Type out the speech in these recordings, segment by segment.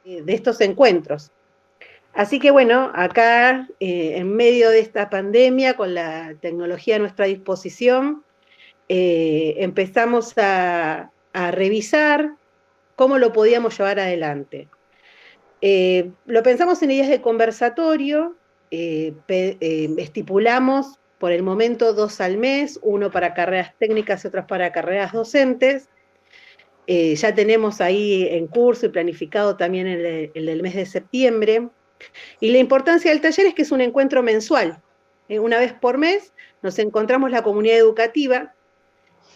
de estos encuentros. Así que bueno, acá en medio de esta pandemia, con la tecnología a nuestra disposición, empezamos a revisar cómo lo podíamos llevar adelante. Lo pensamos en ideas de conversatorio, estipulamos por el momento 2 al mes, uno para carreras técnicas y otros para carreras docentes. Ya tenemos ahí en curso y planificado también el del mes de septiembre. Y la importancia del taller es que es un encuentro mensual. Una vez por mes nos encontramos la comunidad educativa.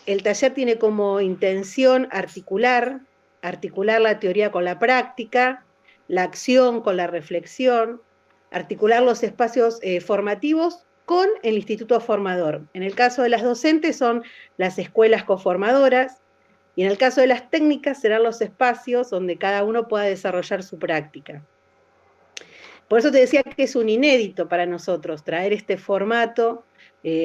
El taller tiene como intención articular la teoría con la práctica, la acción con la reflexión, articular los espacios formativos con el instituto formador. En el caso de las docentes son las escuelas coformadoras, y en el caso de las técnicas serán los espacios donde cada uno pueda desarrollar su práctica. Por eso te decía que es un inédito para nosotros traer este formato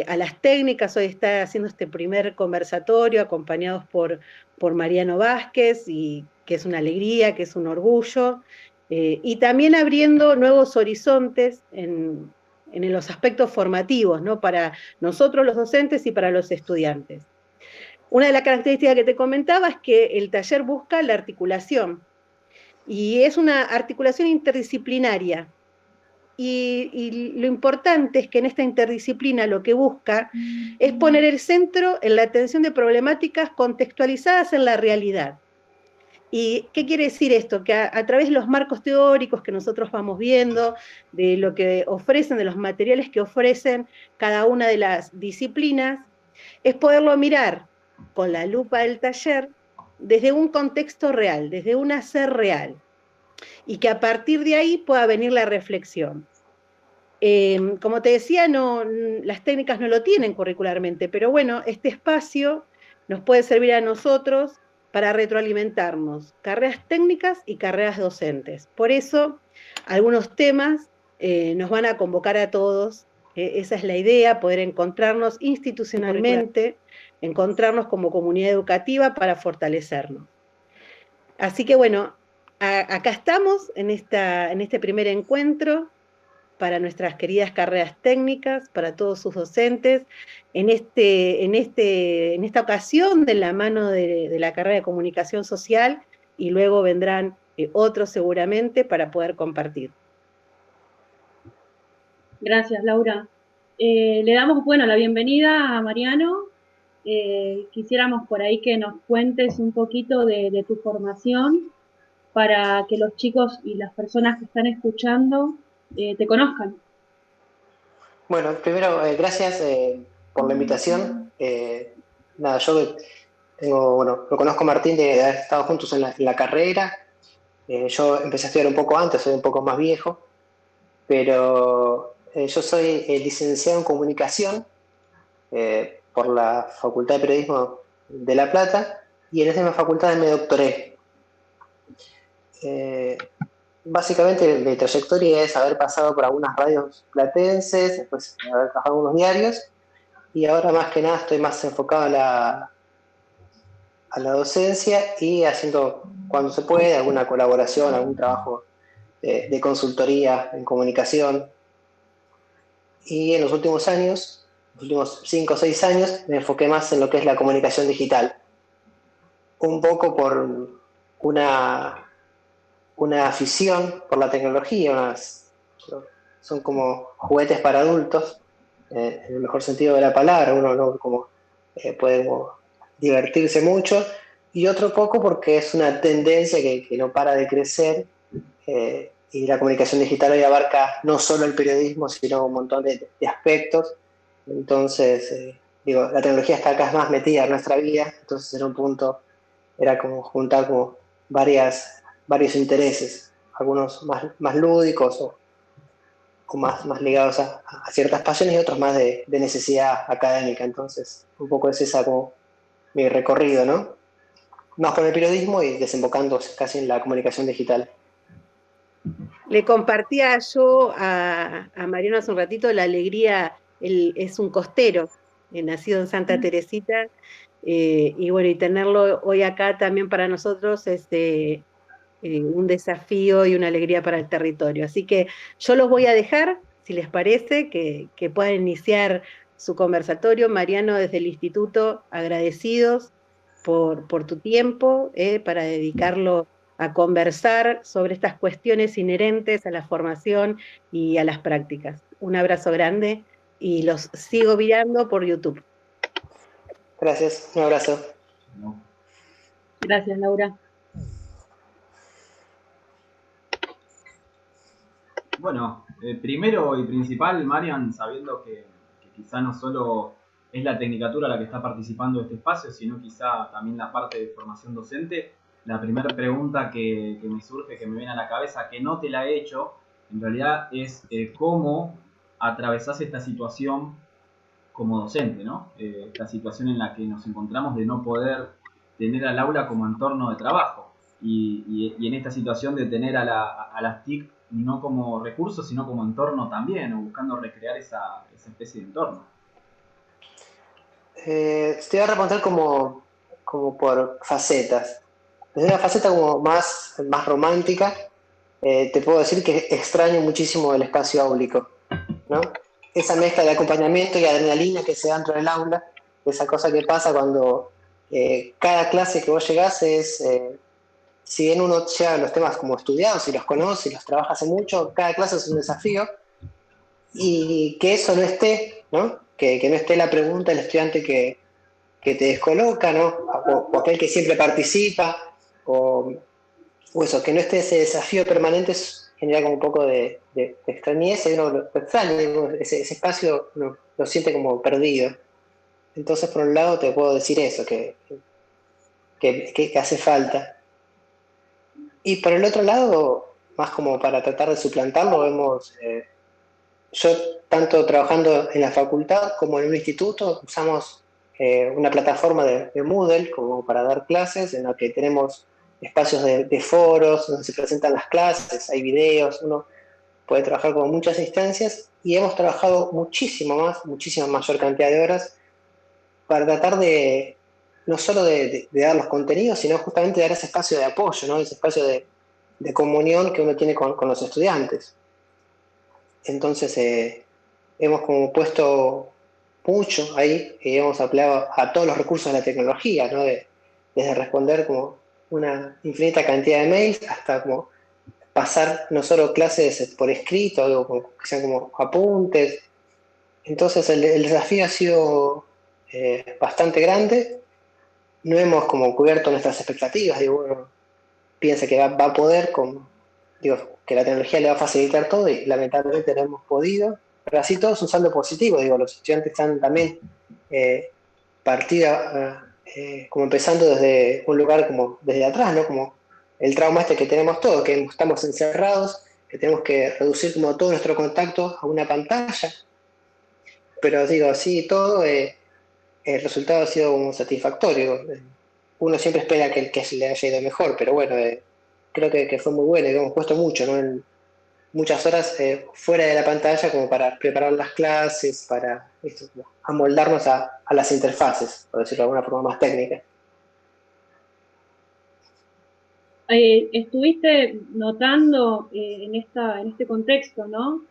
a las técnicas. Hoy está haciendo este primer conversatorio acompañados por Mariano Vázquez, y que es una alegría, que es un orgullo, y también abriendo nuevos horizontes en los aspectos formativos, ¿no? Para nosotros los docentes y para los estudiantes. Una de las características que te comentaba es que el taller busca la articulación, y es una articulación interdisciplinaria. Y lo importante es que en esta interdisciplina lo que busca es poner el centro en la atención de problemáticas contextualizadas en la realidad. ¿Y qué quiere decir esto? Que a través de los marcos teóricos que nosotros vamos viendo, de lo que ofrecen, de los materiales que ofrecen cada una de las disciplinas, es poderlo mirar con la lupa del taller desde un contexto real, desde un hacer real, y que a partir de ahí pueda venir la reflexión. Como te decía, las técnicas no lo tienen curricularmente, pero bueno, este espacio nos puede servir a nosotros para retroalimentarnos, carreras técnicas y carreras docentes. Por eso, algunos temas nos van a convocar a todos. Esa es la idea, poder encontrarnos institucionalmente, encontrarnos como comunidad educativa para fortalecernos. Así que bueno, acá estamos en este primer encuentro para nuestras queridas carreras técnicas, para todos sus docentes, en esta ocasión de la mano de la carrera de comunicación social, y luego vendrán otros seguramente para poder compartir. Gracias, Laura. Le damos, bueno, la bienvenida a Mariano. Quisiéramos por ahí que nos cuentes un poquito de tu formación para que los chicos y las personas que están escuchando te conozcan. Bueno, primero, gracias por la invitación. Nada, yo bueno, lo conozco a Martín de haber estado juntos en la carrera. Yo empecé a estudiar un poco antes, soy un poco más viejo, pero yo soy licenciado en comunicación por la Facultad de Periodismo de La Plata, y en esa misma facultad me doctoré. Básicamente mi trayectoria es haber pasado por algunas radios platenses, después haber trabajado en algunos diarios, y ahora más que nada estoy más enfocado a la docencia y haciendo, cuando se puede, alguna colaboración, algún trabajo de consultoría en comunicación. Y en los últimos años, los últimos 5 o 6 años, me enfoqué más en lo que es la comunicación digital. Un poco por una afición por la tecnología, son como juguetes para adultos, en el mejor sentido de la palabra. Uno no como puede divertirse mucho, y otro poco porque es una tendencia que no para de crecer, y la comunicación digital hoy abarca no solo el periodismo, sino un montón de aspectos. Entonces, digo, la tecnología está cada vez más metida en nuestra vida, entonces en un punto era como juntar como varios intereses, algunos más lúdicos o más ligados a ciertas pasiones, y otros más de necesidad académica. Entonces, un poco es esa como mi recorrido, ¿no? Más por el periodismo y desembocando casi en la comunicación digital. Le compartía yo a Mariano hace un ratito la alegría. Él es un costero, nacido en Santa Teresita, y bueno, y tenerlo hoy acá también para nosotros es un desafío y una alegría para el territorio. Así que yo los voy a dejar, si les parece, que puedan iniciar su conversatorio. Mariano, desde el instituto, agradecidos por tu tiempo, para dedicarlo a conversar sobre estas cuestiones inherentes a la formación y a las prácticas. Un abrazo grande y los sigo mirando por YouTube. Gracias, un abrazo. Gracias, Laura. Bueno, primero y principal, Marian, sabiendo que quizá no solo es la Tecnicatura la que está participando de este espacio, sino quizá también la parte de formación docente, la primera pregunta que me surge, que me viene a la cabeza, que no te la he hecho, en realidad es cómo atravesás esta situación como docente, ¿no? Esta situación en la que nos encontramos de no poder tener al aula como entorno de trabajo y en esta situación de tener a las TIC no como recurso, sino como entorno también, o buscando recrear esa especie de entorno. Te voy a responder como por facetas. Desde una faceta como más romántica, te puedo decir que extraño muchísimo el espacio áulico, ¿no? Esa mezcla de acompañamiento y adrenalina que se da dentro del aula, esa cosa que pasa cuando cada clase que vos llegás es, si bien uno lleva los temas como estudiados y los conoce y los trabaja hace mucho, cada clase es un desafío, y que eso no esté, ¿no? Que no esté la pregunta del estudiante que te descoloca, ¿no? O aquel que siempre participa, o eso, que no esté ese desafío permanente, genera como un poco de extrañeza, y uno lo extraña, ese espacio uno lo siente como perdido. Entonces, por un lado, te puedo decir eso, que hace falta. Y por el otro lado, más como para tratar de suplantarlo, vemos, yo tanto trabajando en la facultad como en un instituto, usamos una plataforma de Moodle como para dar clases, en la que tenemos espacios de foros donde se presentan las clases, hay videos, uno puede trabajar con muchas instancias, y hemos trabajado muchísima mayor cantidad de horas para tratar de no solo de dar los contenidos, sino justamente de dar ese espacio de apoyo, ¿no? Ese espacio de comunión que uno tiene con los estudiantes. Entonces, hemos como puesto mucho ahí, y hemos apelado a todos los recursos de la tecnología, ¿no? Desde responder como una infinita cantidad de mails hasta como pasar no solo clases por escrito, digo, que sean como apuntes. Entonces el desafío ha sido bastante grande. No hemos como cubierto nuestras expectativas, digo, uno piensa que va a poder, digo, que la tecnología le va a facilitar todo, y lamentablemente no hemos podido, pero así todo es un saldo positivo, digo, los estudiantes están también como empezando desde un lugar como desde atrás, ¿no? Como el trauma este que tenemos todos, que estamos encerrados, que tenemos que reducir como todo nuestro contacto a una pantalla, pero digo, así todo, el resultado ha sido como satisfactorio. Uno siempre espera que se le haya ido mejor, pero bueno, creo que fue muy bueno, y hemos puesto mucho, ¿no? En muchas horas fuera de la pantalla como para preparar las clases, para esto, como amoldarnos a las interfaces, por decirlo de alguna forma más técnica. Estuviste notando en este contexto, ¿no?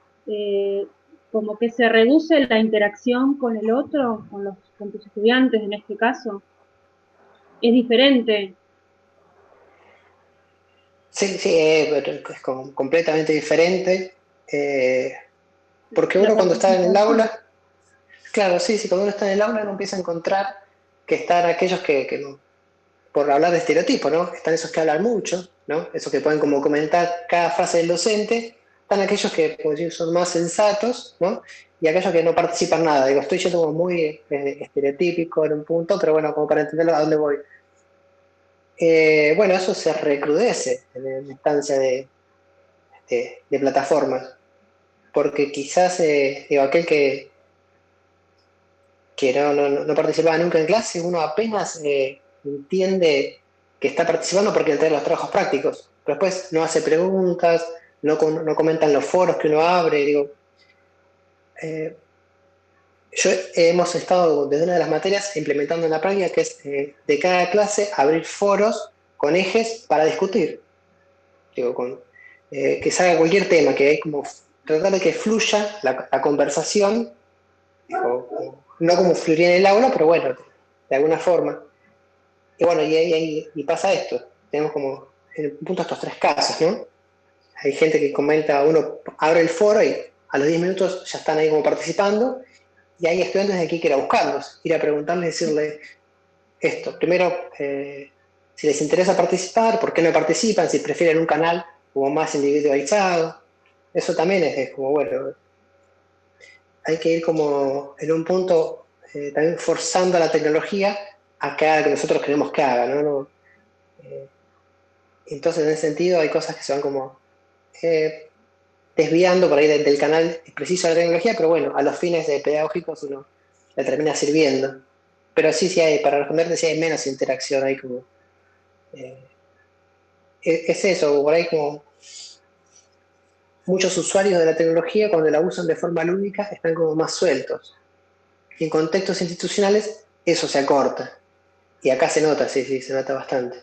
Como que se reduce la interacción con el otro, con tus estudiantes en este caso. Es diferente. Sí, pero es completamente diferente, porque uno cuando está en el aula, claro, sí, cuando uno está en el aula uno empieza a encontrar que están aquellos que no, por hablar de estereotipos, ¿no? Están esos que hablan mucho, ¿no? Esos que pueden como comentar cada frase del docente, están aquellos que son más sensatos, ¿no? Y aquellos que no participan nada. Digo, estoy yendo como muy estereotípico en un punto, pero bueno, como para entenderlo a dónde voy. Bueno, eso se recrudece en la instancia de plataformas, porque quizás digo, aquel que no participaba nunca en clase, uno apenas entiende que está participando porque entra en los trabajos prácticos, pero después no hace preguntas, no comentan los foros que uno abre. Digo, hemos estado desde una de las materias implementando una práctica que es de cada clase abrir foros con ejes para discutir. digo, que salga cualquier tema, que hay como tratar de que fluya la conversación, no como fluiría en el aula, pero bueno, de alguna forma. Y bueno, y pasa esto, tenemos como en el punto estos 3 casos, ¿no? Hay gente que comenta, uno abre el foro y a los 10 minutos ya están ahí como participando, y hay estudiantes de aquí que ir a buscarlos, ir a preguntarles, decirle esto. Primero, si les interesa participar, por qué no participan, si prefieren un canal como más individualizado. Eso también es como, bueno, hay que ir como en un punto también forzando a la tecnología a que haga lo que nosotros queremos que haga, ¿no? Entonces, en ese sentido, hay cosas que se van como desviando por ahí del canal preciso de la tecnología, pero bueno, a los fines pedagógicos uno le termina sirviendo. Pero sí hay, para responderte, sí hay menos interacción, hay como... es eso, por ahí como muchos usuarios de la tecnología cuando la usan de forma lúdica están como más sueltos. Y en contextos institucionales eso se acorta. Y acá se nota, sí, se nota bastante.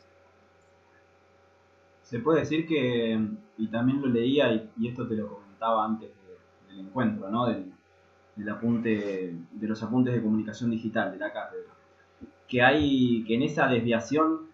Se puede decir que, y también lo leía, y esto te lo comentaba antes del encuentro, ¿no? Del apunte, de los apuntes de comunicación digital de la cátedra, que en esa desviación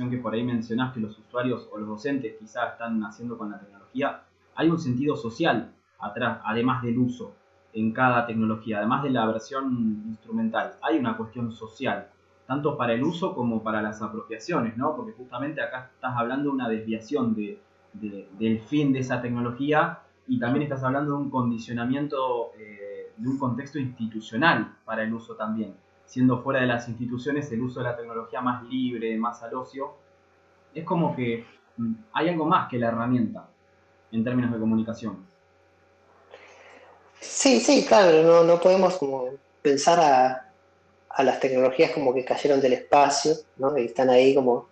que por ahí mencionás que los usuarios o los docentes quizás están haciendo con la tecnología, hay un sentido social atrás, además del uso en cada tecnología, además de la versión instrumental, hay una cuestión social, tanto para el uso como para las apropiaciones, ¿no? Porque justamente acá estás hablando de una desviación del fin de esa tecnología y también estás hablando de un condicionamiento, de un contexto institucional para el uso también, siendo fuera de las instituciones el uso de la tecnología más libre, más al ocio. Es como que hay algo más que la herramienta en términos de comunicación. Sí, claro, no podemos como pensar a las tecnologías como que cayeron del espacio, ¿no? Y están ahí como,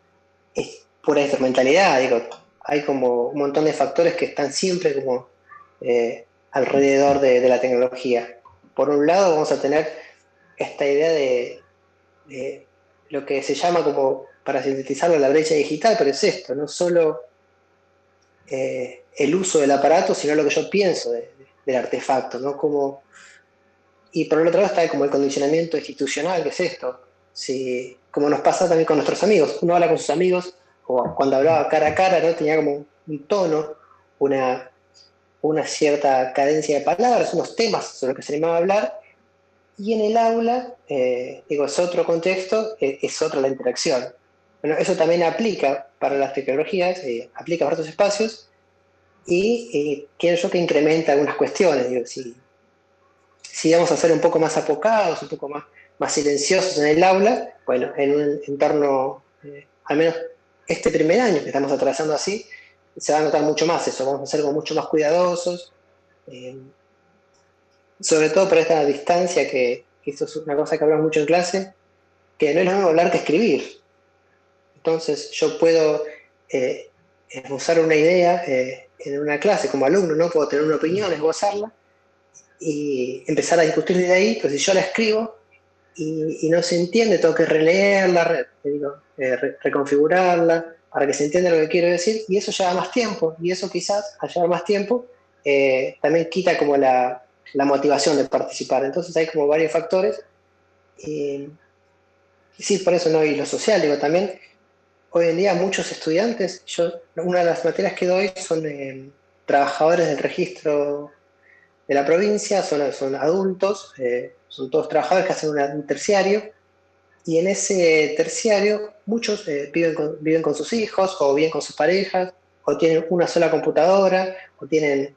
es pura instrumentalidad, digo, hay como un montón de factores que están siempre como alrededor de la tecnología. Por un lado vamos a tener esta idea de lo que se llama como, para sintetizarlo, la brecha digital, pero es esto, no solo el uso del aparato, sino lo que yo pienso del artefacto, ¿no? Y por el otro lado está como el condicionamiento institucional, que es esto. Si, como nos pasa también con nuestros amigos, uno habla con sus amigos, o cuando hablaba cara a cara, ¿no? Tenía como un tono, una, una cierta cadencia de palabras, unos temas sobre los que se animaba a hablar, y en el aula, digo, es otro contexto, es otra la interacción. Bueno, eso también aplica para las tecnologías, aplica para otros espacios, y quiero yo que incrementa algunas cuestiones. Digo, si vamos a ser un poco más apocados, un poco más silenciosos en el aula, bueno, en un entorno, al menos este primer año que estamos atravesando así, se va a notar mucho más eso, vamos a ser como mucho más cuidadosos, eh, sobre todo por esta distancia, que esto es una cosa que hablamos mucho en clase, que no es lo mismo hablar que escribir. Entonces yo puedo usar una idea en una clase como alumno, ¿no? Puedo tener una opinión, esbozarla, y empezar a discutir de ahí, pero si yo la escribo y no se entiende, tengo que releerla, reconfigurarla para que se entienda lo que quiero decir, y eso lleva más tiempo, y eso quizás al llevar más tiempo también quita como la motivación de participar. Entonces hay como varios factores, y sí, por eso no, y lo social, digo, también hoy en día muchos estudiantes, una de las materias que doy son trabajadores del registro de la provincia, son adultos, son todos trabajadores que hacen un terciario, y en ese terciario muchos viven con sus hijos, o bien con sus parejas, o tienen una sola computadora, o tienen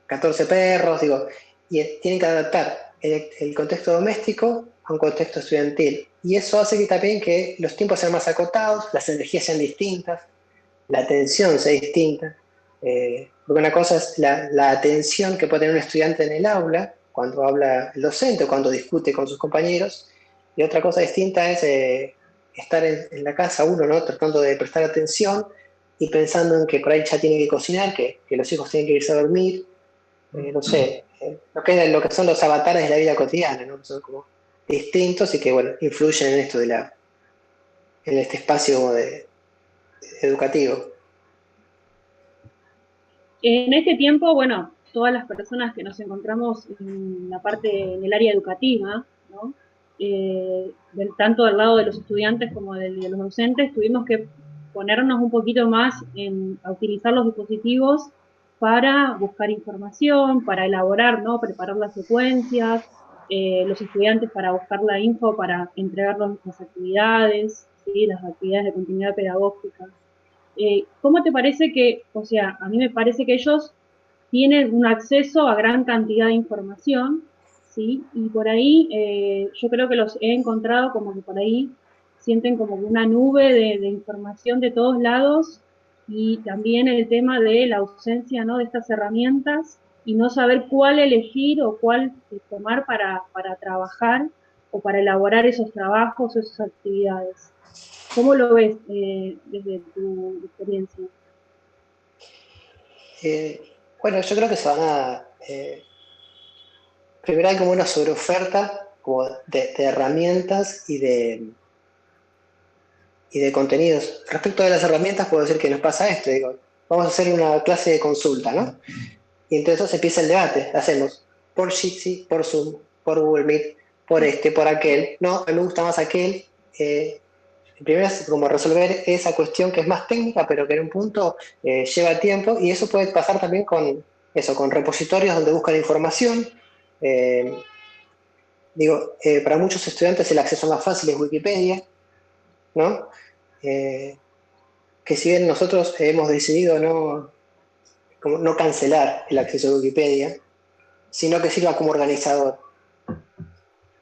14 perros, digo, y tienen que adaptar el contexto doméstico a un contexto estudiantil. Y eso hace que también que los tiempos sean más acotados, las energías sean distintas, la atención sea distinta. Porque una cosa es la atención que puede tener un estudiante en el aula, cuando habla el docente o cuando discute con sus compañeros, y otra cosa distinta es estar en la casa uno, ¿no? Tratando de prestar atención y pensando en que por ahí ya tiene que cocinar, que los hijos tienen que irse a dormir, no sé, lo que son los avatares de la vida cotidiana, ¿no? Son como distintos y que, bueno, influyen en esto en este espacio educativo. En este tiempo, bueno, todas las personas que nos encontramos en la parte, en el área educativa, ¿no? Tanto del lado de los estudiantes como de los docentes, tuvimos que ponernos un poquito más a utilizar los dispositivos para buscar información, para elaborar, ¿no? Preparar las secuencias, los estudiantes para buscar la info, para entregar las actividades, ¿sí? Las actividades de continuidad pedagógica. ¿Cómo te parece que, o sea, a mí me parece que ellos tienen un acceso a gran cantidad de información, ¿sí? Y por ahí yo creo que los he encontrado como que por ahí sienten como una nube de información de todos lados y también el tema de la ausencia, ¿no? De estas herramientas y no saber cuál elegir o cuál tomar para trabajar o para elaborar esos trabajos o esas actividades. ¿Cómo lo ves desde tu experiencia? Bueno, yo creo que se van primero hay como una sobreoferta como de herramientas y de contenidos. Respecto de las herramientas, puedo decir que nos pasa esto. Digo, vamos a hacer una clase de consulta, ¿no? Y entonces empieza el debate. Hacemos por Jitsi, por Zoom, por Google Meet, por este, por aquel. No, a mí me gusta más aquel. Primero es como resolver esa cuestión que es más técnica, pero que en un punto lleva tiempo. Y eso puede pasar también con eso, con repositorios donde buscan información. Eh, para muchos estudiantes el acceso más fácil es Wikipedia, ¿no? Eh, que si bien nosotros hemos decidido no cancelar el acceso a Wikipedia, sino que sirva como organizador.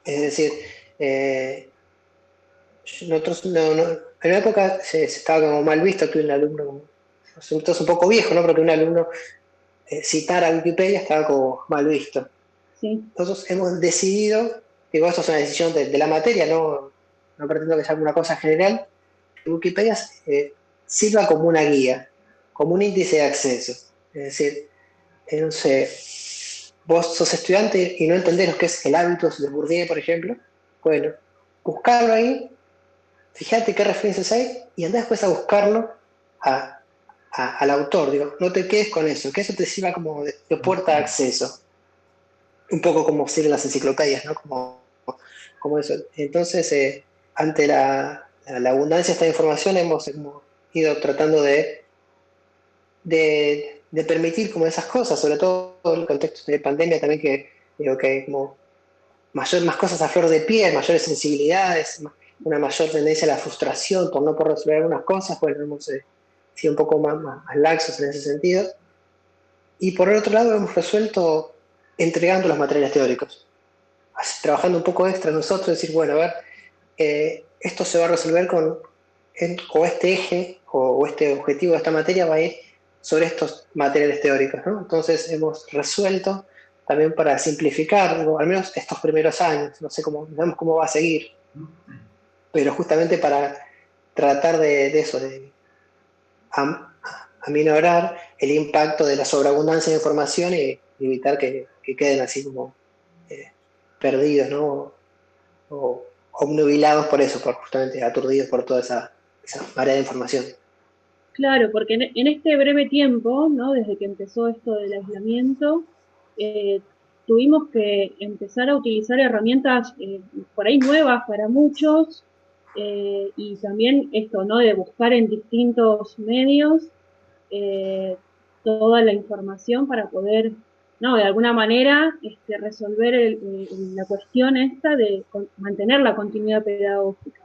Es decir, nosotros en una época se estaba como mal visto que un alumno, entonces un poco viejo, ¿no? Pero que un alumno citara Wikipedia estaba como mal visto. Sí. Nosotros hemos decidido, digo, esto es una decisión de la materia, no pretendo que sea una cosa general, que Wikipedia sirva como una guía, como un índice de acceso. Es decir, no sé, vos sos estudiante y no entendés lo que es el hábitos de Bourdieu, por ejemplo, bueno, buscarlo ahí, fíjate qué referencias hay y andá después a buscarlo al autor. Digo, no te quedes con eso, que eso te sirva como de puerta de acceso. Un poco como sirven las enciclopedias, ¿no? Como eso. Entonces, ante la abundancia de esta información, hemos ido tratando de permitir como esas cosas, sobre todo en el contexto de pandemia también, que digo que hay como más cosas a flor de piel, mayores sensibilidades, una mayor tendencia a la frustración por no poder resolver algunas cosas. Bueno, hemos sido un poco más laxos en ese sentido. Y por el otro lado hemos resuelto entregando los materiales teóricos, trabajando un poco extra nosotros, decir, bueno, a ver, esto se va a resolver o este eje o este objetivo de esta materia va a ir sobre estos materiales teóricos, ¿no? Entonces hemos resuelto también para simplificar, digo, al menos estos primeros años, no sé cómo, no cómo va a seguir, pero justamente para tratar de eso, de aminorar el impacto de la sobreabundancia de información y evitar que queden así como eh, perdidos, ¿no? O obnubilados por eso, justamente aturdidos por toda esa marea de información. Claro, porque en este breve tiempo, ¿no? Desde que empezó esto del aislamiento, eh, tuvimos que empezar a utilizar herramientas por ahí nuevas para muchos y también esto, ¿no? De buscar en distintos medios eh, toda la información para poder, no, de alguna manera resolver la cuestión esta de mantener la continuidad pedagógica,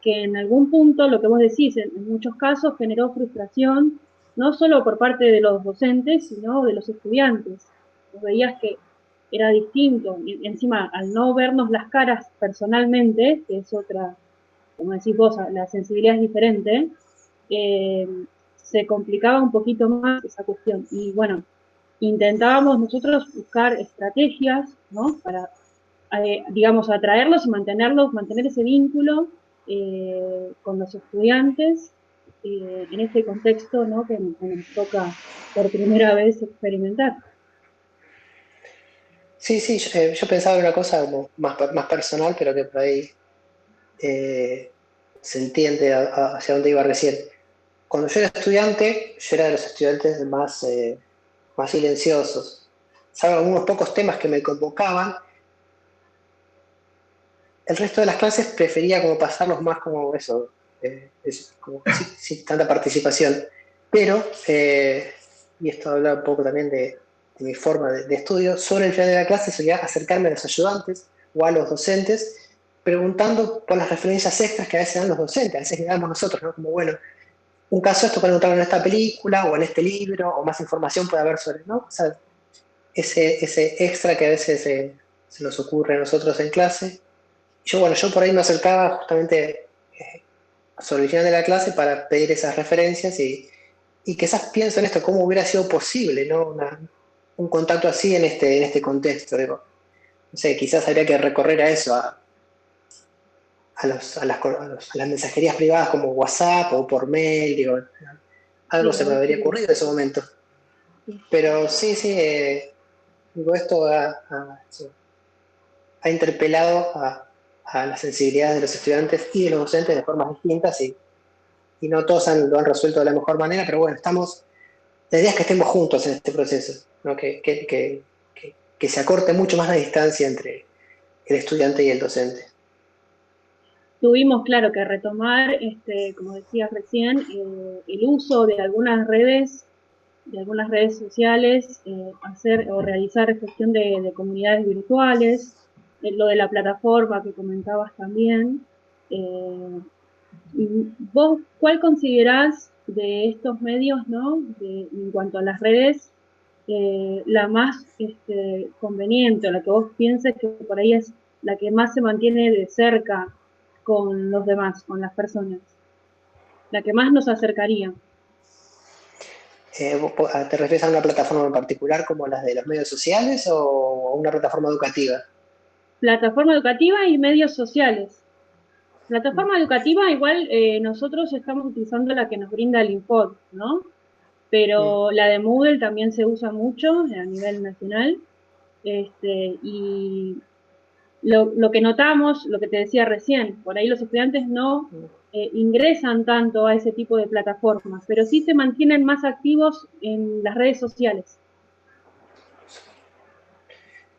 que en algún punto, lo que vos decís, en muchos casos generó frustración, no solo por parte de los docentes, sino de los estudiantes. Vos veías que era distinto, y encima al no vernos las caras personalmente, que es otra, como decís vos, la sensibilidad es diferente, eh, se complicaba un poquito más esa cuestión. Y bueno, intentábamos nosotros buscar estrategias, ¿no? Para, digamos, atraerlos y mantenerlos, mantener ese vínculo con los estudiantes en este contexto, ¿no? Que nos toca por primera vez experimentar. Sí, sí, yo pensaba en una cosa como más personal, pero que por ahí eh, se entiende hacia dónde iba recién. Cuando yo era estudiante, yo era de los estudiantes más más silenciosos. Salvo algunos pocos temas que me convocaban, el resto de las clases prefería como pasarlos más como eso, como sin tanta participación. Pero, y esto habla un poco también de mi forma de estudio, sobre el final de la clase solía acercarme a los ayudantes o a los docentes preguntando por las referencias extras que a veces dan los docentes, a veces le damos nosotros, ¿no? Como, bueno, un caso esto puede encontrar en esta película o en este libro, o más información puede haber sobre, ¿no? O sea, ese extra que a veces se nos ocurre a nosotros en clase. Yo por ahí me acercaba justamente sobre el final de la clase para pedir esas referencias y quizás pienso en esto, cómo hubiera sido posible, ¿no? Un contacto así en este contexto. Digo, no sé, quizás habría que recorrer a eso, a las mensajerías privadas como WhatsApp o por mail, digo, algo Sí, se me habría ocurrido en ese momento. Pero sí, digo, esto ha interpelado a las sensibilidades de los estudiantes y de los docentes de formas distintas y no todos lo han resuelto de la mejor manera, pero bueno, la idea es que estemos juntos en este proceso, ¿no? Que se acorte mucho más la distancia entre el estudiante y el docente. Tuvimos, claro, que retomar, como decías recién, el uso de algunas redes sociales, hacer o realizar gestión de comunidades virtuales, lo de la plataforma que comentabas también. ¿Vos cuál considerás de estos medios, ¿no? En cuanto a las redes, la más conveniente, o la que vos pienses que por ahí es la que más se mantiene de cerca con los demás, con las personas, la que más nos acercaría? ¿Te refieres a una plataforma en particular como las de los medios sociales o a una plataforma educativa? Plataforma educativa y medios sociales. Plataforma educativa, igual nosotros estamos utilizando la que nos brinda el Infod, ¿no? Mm. Pero la de Moodle también se usa mucho a nivel nacional. Y lo que notamos, lo que te decía recién, por ahí los estudiantes no ingresan tanto a ese tipo de plataformas, pero sí se mantienen más activos en las redes sociales.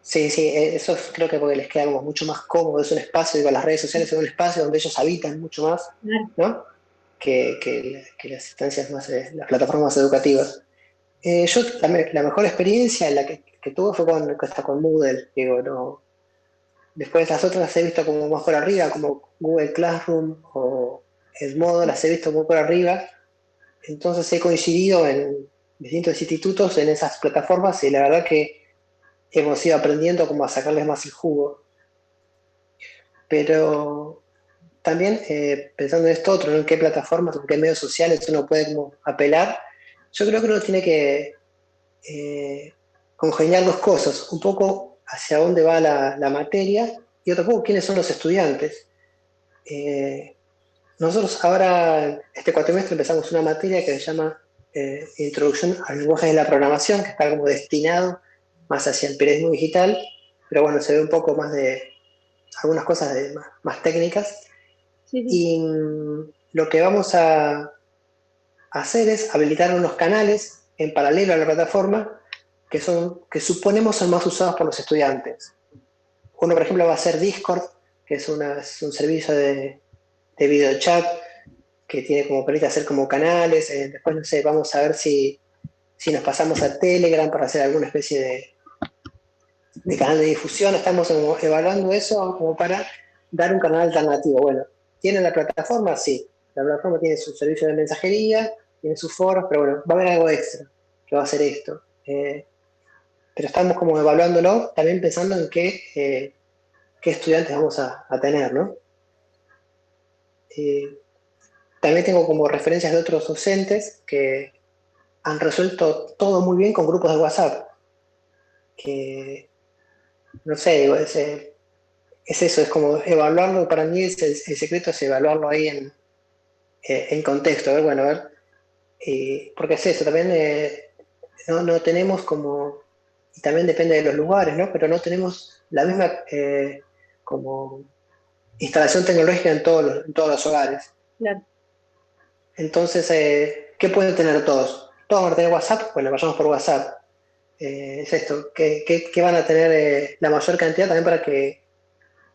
Sí, eso creo que porque les queda como mucho más cómodo, es un espacio, digo, las redes sociales son un espacio donde ellos habitan mucho más, Claro. ¿no? Que las instancias más, las plataformas educativas. Yo la mejor experiencia que tuve fue con Moodle, digo, no. Después las otras las he visto como más por arriba, como Google Classroom o Edmodo, las he visto muy por arriba. Entonces he coincidido en distintos institutos en esas plataformas y la verdad que hemos ido aprendiendo como a sacarles más el jugo. Pero también pensando en esto otro, ¿no? En qué plataformas, en qué medios sociales uno puede como apelar, yo creo que uno tiene que congeniar dos cosas, un poco hacia dónde va la materia y otro poco quiénes son los estudiantes. Eh, Nosotros ahora, este cuatrimestre, empezamos una materia que se llama Introducción a lenguajes de la programación, que está como destinado más hacia el periodismo digital, pero bueno, se ve un poco más de algunas cosas más técnicas. Sí, sí. Y lo que vamos a hacer es habilitar unos canales en paralelo a la plataforma que suponemos son más usados por los estudiantes. Uno, por ejemplo, va a ser Discord, que es un servicio de video chat que tiene como permite hacer como canales. Después, no sé, vamos a ver si nos pasamos a Telegram para hacer alguna especie de canal de difusión. Estamos evaluando eso como para dar un canal alternativo. Bueno, ¿tiene la plataforma? Sí. La plataforma tiene su servicio de mensajería, tiene sus foros, pero bueno, va a haber algo extra que va a ser esto. Pero estamos como evaluándolo, también pensando en qué estudiantes vamos a tener, ¿no? Eh, También tengo como referencias de otros docentes que han resuelto todo muy bien con grupos de WhatsApp. Que, no sé, digo, es eso, es como evaluarlo. Para mí el secreto es evaluarlo ahí en contexto. A ver, bueno, a ver. Porque es eso, también no tenemos como, y también depende de los lugares, ¿no? Pero no tenemos la misma como instalación tecnológica en todos los hogares. Claro. Entonces, ¿qué pueden tener todos? ¿Todos van a tener WhatsApp? Bueno, vayamos por WhatsApp. es esto, que van a tener la mayor cantidad también para que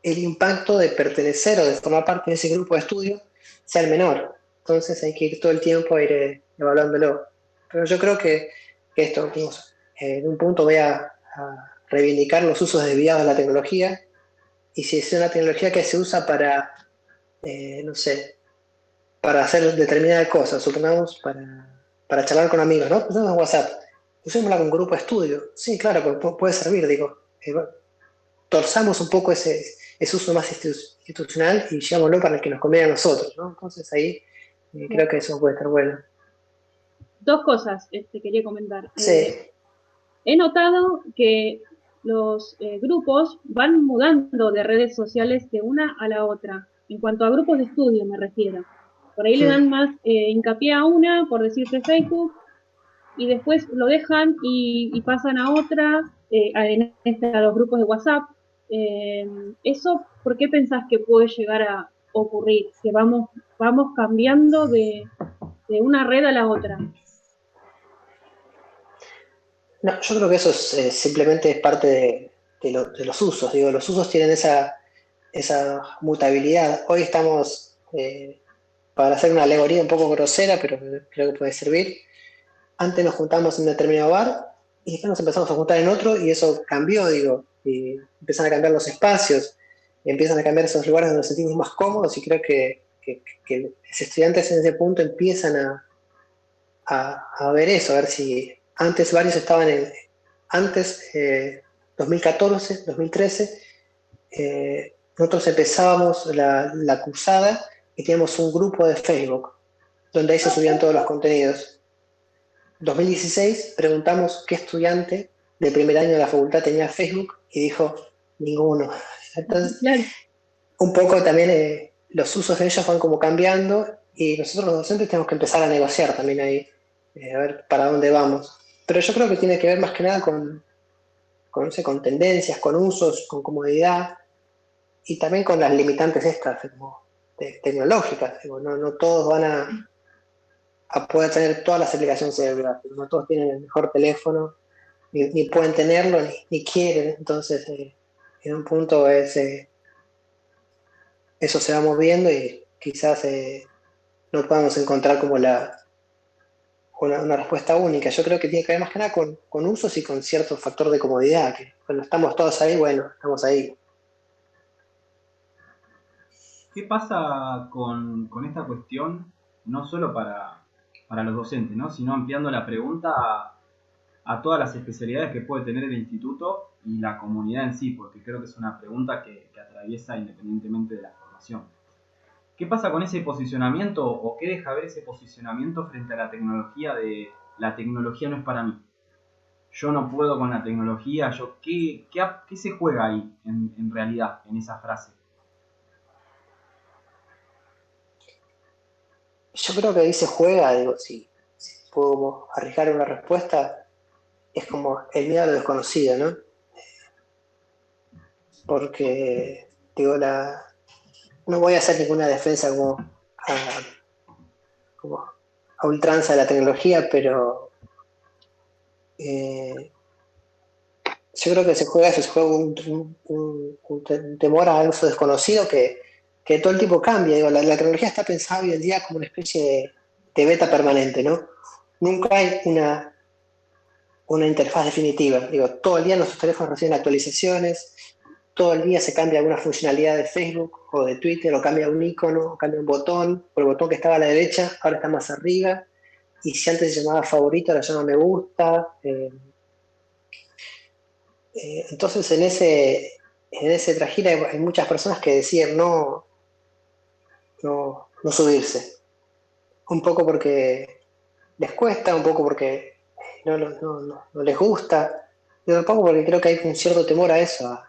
el impacto de pertenecer o de formar parte de ese grupo de estudio sea el menor. Entonces hay que ir todo el tiempo a ir evaluándolo. Pero yo creo que esto, digamos, en un punto voy a reivindicar los usos desviados de la tecnología, y si es una tecnología que se usa para, no sé, para hacer determinadas cosas, supongamos para charlar con amigos, ¿no? Usamos WhatsApp, usémosla con un grupo de estudio. Sí, claro, puede servir, digo. Torzamos un poco ese uso más institucional y llevámoslo para el que nos conviene a nosotros, ¿no? Entonces ahí creo que eso puede estar bueno. Dos cosas quería comentar. Sí, He notado que los grupos van mudando de redes sociales de una a la otra, en cuanto a grupos de estudio me refiero. Por ahí le dan más hincapié a una, por decirte Facebook, y después lo dejan y pasan a otra, a los grupos de WhatsApp. ¿Eso por qué pensás que puede llegar a ocurrir? Que vamos cambiando de una red a la otra. no, yo creo que eso simplemente es parte de los usos. Digo, los usos tienen esa mutabilidad. Hoy estamos, para hacer una alegoría un poco grosera, pero creo que puede servir. Antes nos juntamos en un determinado bar y después nos empezamos a juntar en otro y eso cambió, digo, y empiezan a cambiar los espacios, y empiezan a cambiar esos lugares donde nos sentimos más cómodos, y creo que los estudiantes en ese punto empiezan a ver eso, a ver si antes varios estaban antes, 2014, 2013, nosotros empezábamos la cursada y teníamos un grupo de Facebook, donde ahí se subían todos los contenidos. 2016 preguntamos qué estudiante de primer año de la facultad tenía Facebook y dijo ninguno. Entonces, Claro. un poco también los usos de ellos van como cambiando, y nosotros los docentes tenemos que empezar a negociar también ahí, a ver para dónde vamos. Pero yo creo que tiene que ver más que nada no sé, con tendencias, con usos, con comodidad, y también con las limitantes estas como, tecnológicas. Digo, no todos van a poder tener todas las aplicaciones celulares, no todos tienen el mejor teléfono, ni pueden tenerlo, ni quieren. Entonces, en un punto eso se va moviendo y quizás no podamos encontrar como una respuesta única. Yo creo que tiene que ver más que nada con usos y con cierto factor de comodidad, que cuando estamos todos ahí, bueno, estamos ahí. ¿Qué pasa con esta cuestión, no solo para los docentes, ¿no? Sino ampliando la pregunta a todas las especialidades que puede tener el instituto y la comunidad en sí? Porque creo que es una pregunta que atraviesa independientemente de la formación. ¿Qué pasa con ese posicionamiento, o qué deja ver ese posicionamiento frente a la tecnología de la tecnología no es para mí? Yo no puedo con la tecnología. ¿Qué se juega ahí en realidad, en esa frase? Yo creo que ahí se juega, digo, si puedo arriesgar una respuesta, es como el miedo a lo desconocido, ¿no? Porque, digo, no voy a hacer ninguna defensa como a ultranza de la tecnología, pero yo creo que se juega eso, se juega un temor a uso desconocido que todo el tiempo cambia. Digo, la tecnología está pensada hoy en día como una especie de beta permanente, ¿no? Nunca hay una interfaz definitiva. Digo, todo el día nuestros teléfonos reciben actualizaciones, todo el día se cambia alguna funcionalidad de Facebook o de Twitter, o cambia un icono, o cambia un botón, o el botón que estaba a la derecha ahora está más arriba, y si antes se llamaba favorito, ahora se llama me gusta. Entonces en ese trajín hay muchas personas que deciden no subirse. Un poco porque les cuesta, un poco porque no les gusta, y un poco porque creo que hay un cierto temor a eso, a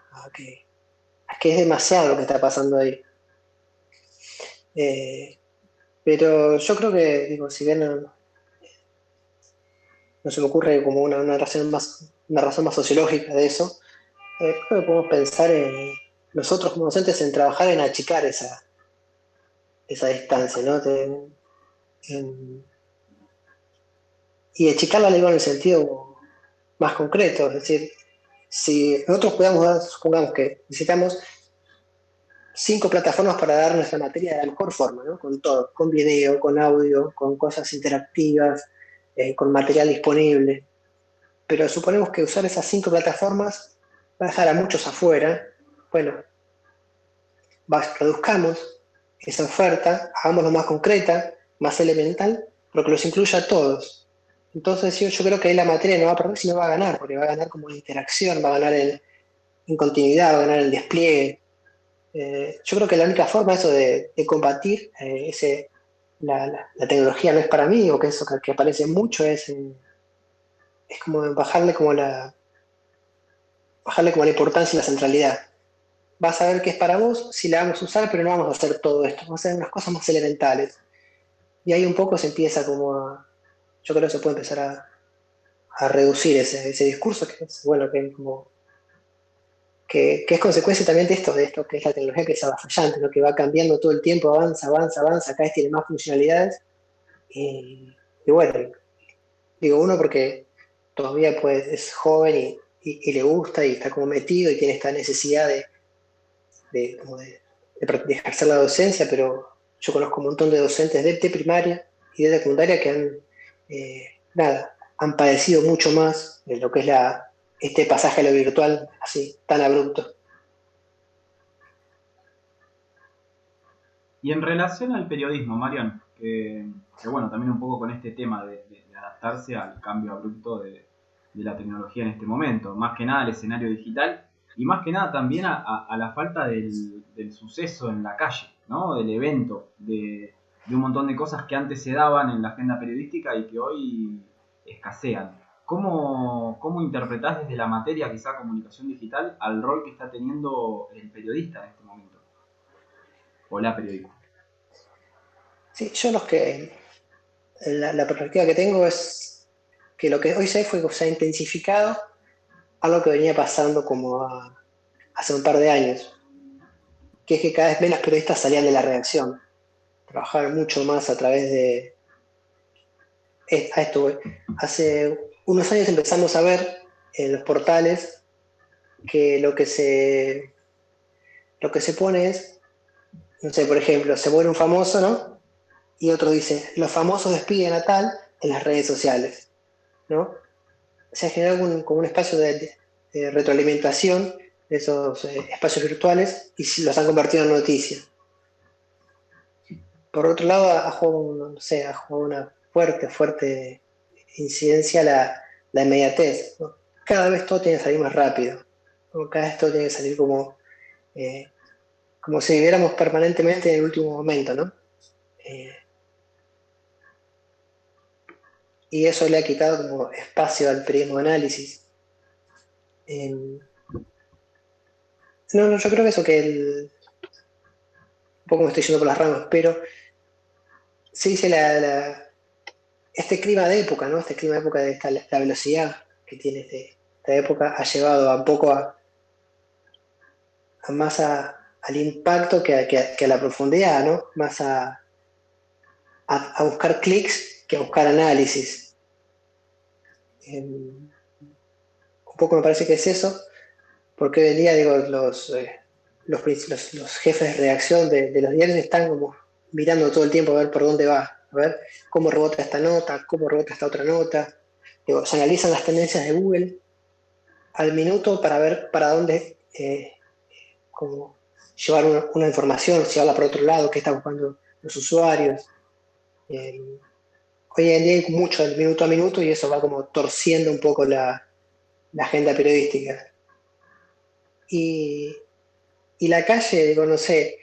que es demasiado lo que está pasando ahí. Pero yo creo que, digo, si bien no se me ocurre como una razón más sociológica de eso, creo que podemos pensar en nosotros como docentes en trabajar en achicar esa distancia, ¿no? En- y achicarla, digo, en el sentido más concreto. Es decir, si nosotros supongamos que necesitamos 5 plataformas para dar nuestra materia de la mejor forma, ¿no? Con todo, con video, con audio, con cosas interactivas, con material disponible. Pero suponemos que usar esas 5 plataformas va a dejar a muchos afuera. Bueno, reduzcamos esa oferta, hagámoslo más concreta, más elemental, pero que los incluya a todos. Entonces yo creo que ahí la materia no va a perder, sino va a ganar, porque va a ganar como en interacción, va a ganar en continuidad, va a ganar en despliegue. Yo creo que la única forma eso de combatir la tecnología no es para mí, o que eso que aparece mucho, es como bajarle como la importancia y la centralidad. Vas a ver que es para vos si la vamos a usar, pero no vamos a hacer todo esto, vamos a hacer unas cosas más elementales. Y ahí un poco se empieza yo creo que se puede empezar a reducir ese discurso, que es, bueno, que es consecuencia también de esto que es la tecnología, que es avasallante, ¿no? Que va cambiando todo el tiempo, avanza, cada vez tiene más funcionalidades. Y bueno, digo uno porque todavía pues, es joven y le gusta y está como metido y tiene esta necesidad de ejercer la docencia, pero yo conozco un montón de docentes de primaria y de secundaria que han padecido mucho más de lo que es este pasaje a lo virtual así, tan abrupto. Y en relación al periodismo, Marian, que bueno, también un poco con este tema de adaptarse al cambio abrupto de la tecnología en este momento, más que nada al escenario digital y más que nada también a la falta del suceso en la calle, ¿no? Del evento, de un montón de cosas que antes se daban en la agenda periodística y que hoy escasean. ¿Cómo interpretás desde la materia, quizá comunicación digital, al rol que está teniendo el periodista en este momento? O la periodista. Sí, la perspectiva que tengo es que lo que hoy se ha intensificado algo que venía pasando hace un par de años, que es que cada vez menos periodistas salían de la redacción, trabajaban mucho más a través de esto. Hace unos años empezamos a ver en los portales que lo que se pone es, no sé, por ejemplo, se muere un famoso, ¿no? Y otro dice, los famosos despiden a tal en las redes sociales, ¿no? Se ha generado como un espacio de retroalimentación de esos espacios virtuales y los han convertido en noticias. Por otro lado, ha jugado una fuerte incidencia la inmediatez, ¿no? Cada vez todo tiene que salir más rápido, ¿no? Cada vez todo tiene que salir como si viviéramos permanentemente en el último momento, ¿no? Y eso le ha quitado como espacio al periodismo de análisis. No, yo creo que eso un poco me estoy yendo por las ramas, pero se dice este clima de época, ¿no? Este clima de época de la velocidad que tiene esta época ha llevado un poco más al impacto que a la profundidad, ¿no? Más a buscar clics que a buscar análisis. Un poco me parece que es eso, porque hoy en día, digo, los jefes de redacción de los diarios están como mirando todo el tiempo a ver por dónde va, a ver cómo rebota esta nota, cómo rebota esta otra nota. Digo, se analizan las tendencias de Google al minuto para ver para dónde como llevar una información, llevarla por otro lado, qué están buscando los usuarios. Hoy en día hay mucho del minuto a minuto y eso va como torciendo un poco la agenda periodística. Y la calle, digo, no sé,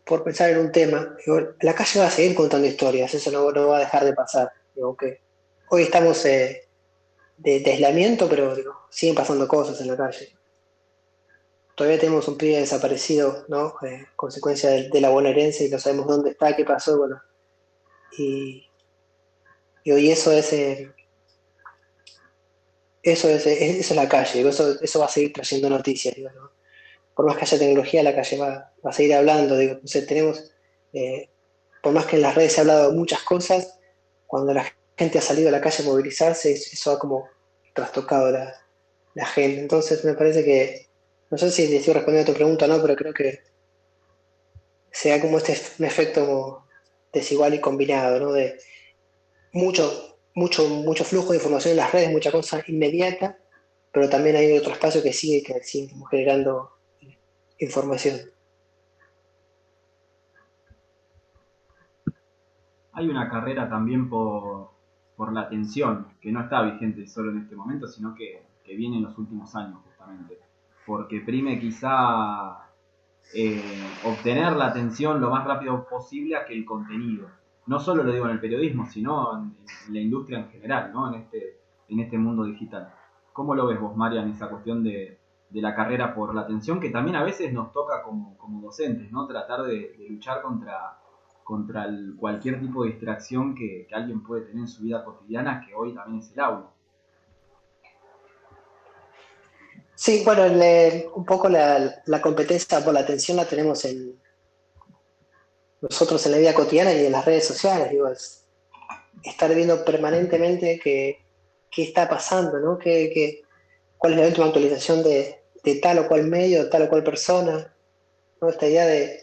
por pensar en un tema, digo, la calle va a seguir contando historias, eso no va a dejar de pasar. Digo, que hoy estamos de aislamiento, pero digo, siguen pasando cosas en la calle. Todavía tenemos un pibe desaparecido, ¿no? Consecuencia de la bonaerense y no sabemos dónde está, qué pasó, bueno. Y hoy eso es la calle, digo, eso va a seguir trayendo noticias, digo, ¿no? Por más que haya tecnología, la calle va a seguir hablando, digo. Entonces por más que en las redes se ha hablado de muchas cosas, cuando la gente ha salido a la calle a movilizarse, eso ha como trastocado la agenda. Entonces me parece que, no sé si te estoy respondiendo a tu pregunta o no, pero creo que se da como un efecto como desigual y combinado, ¿no? De mucho flujo de información en las redes, mucha cosa inmediata, pero también hay otro espacio que sigue como generando información. Hay una carrera también por la atención, que no está vigente solo en este momento, sino que viene en los últimos años justamente. Porque prime quizá obtener la atención lo más rápido posible a que el contenido. No solo lo digo en el periodismo, sino en la industria en general, ¿no? En este mundo digital. ¿Cómo lo ves vos, Marian, esa cuestión de la carrera por la atención, que también a veces nos toca como docentes, ¿no? Tratar de luchar contra cualquier tipo de distracción que alguien puede tener en su vida cotidiana, que hoy también es el aula. Sí, bueno, un poco la competencia por la atención la tenemos nosotros en la vida cotidiana y en las redes sociales, digo, es estar viendo permanentemente qué está pasando, ¿no? Cuál es la última actualización de tal o cual medio, de tal o cual persona, ¿no? Esta idea de,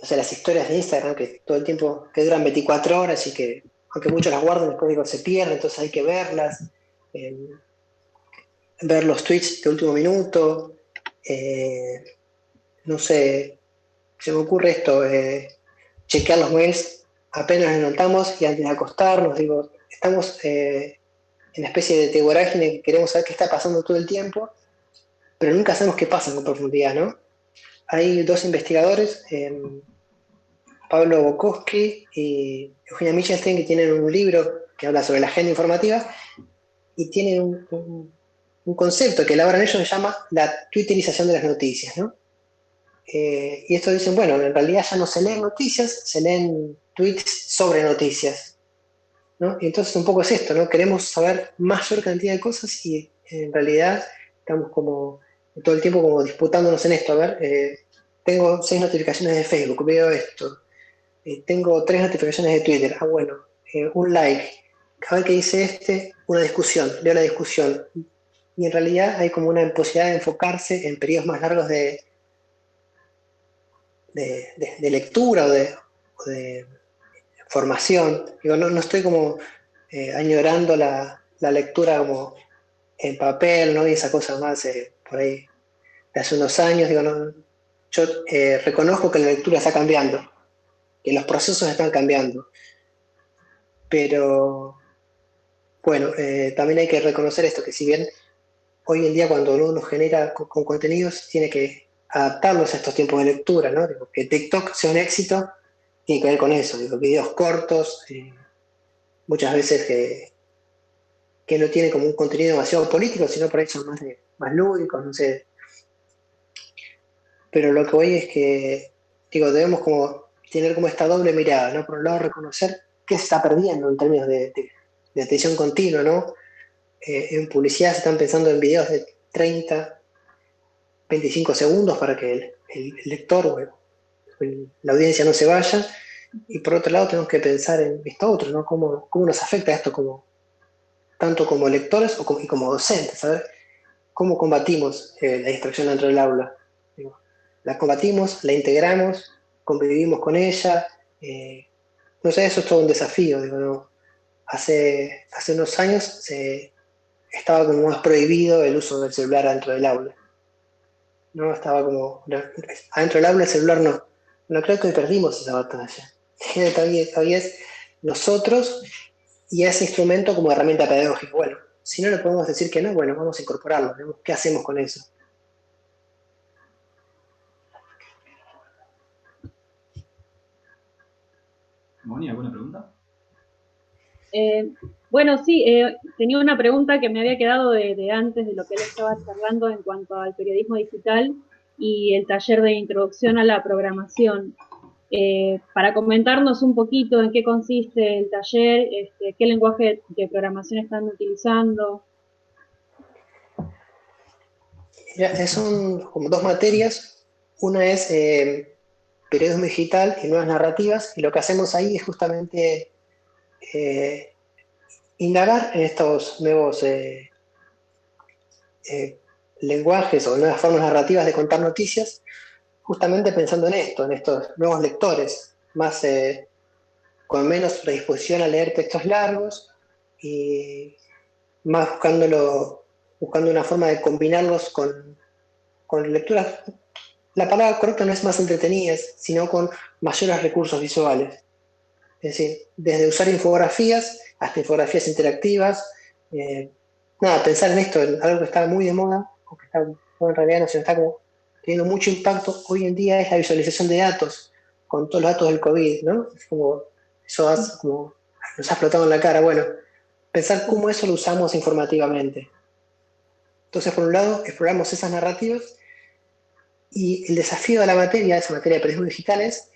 o sea, las historias de Instagram, que todo el tiempo, que duran 24 horas y que, aunque muchos las guardan, después digo, se pierden, entonces hay que verlas, eh, ver los tweets de último minuto, eh, no sé, se me ocurre esto, chequear los mails apenas nos levantamos y antes de acostarnos, digo, estamos en una especie de vorágine que queremos saber qué está pasando todo el tiempo, pero nunca sabemos qué pasa con profundidad, ¿no? Hay dos investigadores, Pablo Bukowski y Eugenia Michelstein, que tienen un libro que habla sobre la agenda informativa y tienen un concepto que elaboran ellos que se llama la twitterización de las noticias, ¿no? Y esto dicen, bueno, en realidad ya no se leen noticias, se leen tweets sobre noticias, ¿no? Y entonces un poco es esto, ¿no? Queremos saber mayor cantidad de cosas y en realidad estamos como todo el tiempo como disputándonos en esto. A ver, tengo 6 notificaciones de Facebook, veo esto. Tengo 3 notificaciones de Twitter, bueno, un like. A ver qué dice una discusión, leo la discusión. Y en realidad hay como una posibilidad de enfocarse en periodos más largos de lectura o de formación. Digo, no estoy como añorando la lectura como en papel, ¿no? Y esa cosa más por ahí de hace unos años. Digo, no, yo reconozco que la lectura está cambiando, que los procesos están cambiando, pero bueno, también hay que reconocer esto, que si bien hoy en día cuando uno genera con contenidos, tiene que adaptarlos a estos tiempos de lectura, ¿no? Digo, que TikTok sea un éxito, tiene que ver con eso, digo, videos cortos, muchas veces que no tienen como un contenido demasiado político, sino por ahí son más lúdicos, no sé. Pero lo que voy es que, digo, debemos como tener como esta doble mirada, ¿no? Por un lado reconocer qué se está perdiendo en términos de atención continua, ¿no? En publicidad se están pensando en videos de 30, 25 segundos para que el lector o la audiencia no se vaya. Y por otro lado tenemos que pensar en esto otro, ¿no? ¿Cómo nos afecta esto tanto como lectores y como docentes? ¿Saber cómo combatimos la distracción dentro del aula? Digo, la combatimos, la integramos, convivimos con ella. No sé, eso es todo un desafío. Digo, ¿no? Hace unos años estaba como más prohibido el uso del celular dentro del aula. ¿No? Estaba como, adentro del aula el celular no. No creo que hoy perdimos esa batalla. Todavía es nosotros y ese instrumento como herramienta pedagógica. Bueno, si no le podemos decir que no, bueno, vamos a incorporarlo. ¿No? ¿Qué hacemos con eso? Moni, ¿alguna pregunta? Bueno, sí, tenía una pregunta que me había quedado de antes de lo que él estaba charlando en cuanto al periodismo digital y el taller de introducción a la programación. Para comentarnos un poquito en qué consiste el taller, qué lenguaje de programación están utilizando. Son como 2 materias. Una es periodismo digital y nuevas narrativas, y lo que hacemos ahí es justamente indagar en estos nuevos lenguajes o nuevas formas narrativas de contar noticias, justamente pensando en esto, en estos nuevos lectores, más con menos predisposición a leer textos largos y más buscando una forma de combinarlos con lecturas. La palabra correcta no es más entretenidas, sino con mayores recursos visuales. Es decir, desde usar infografías hasta infografías interactivas. Pensar en esto, en algo que está muy de moda, o que está, bueno, en realidad no se está como teniendo mucho impacto hoy en día, es la visualización de datos, con todos los datos del COVID, ¿no? Es como, como, nos ha explotado en la cara. Bueno, pensar cómo eso lo usamos informativamente. Entonces, por un lado, exploramos esas narrativas y el desafío de la materia, esa materia de periodismo digital, es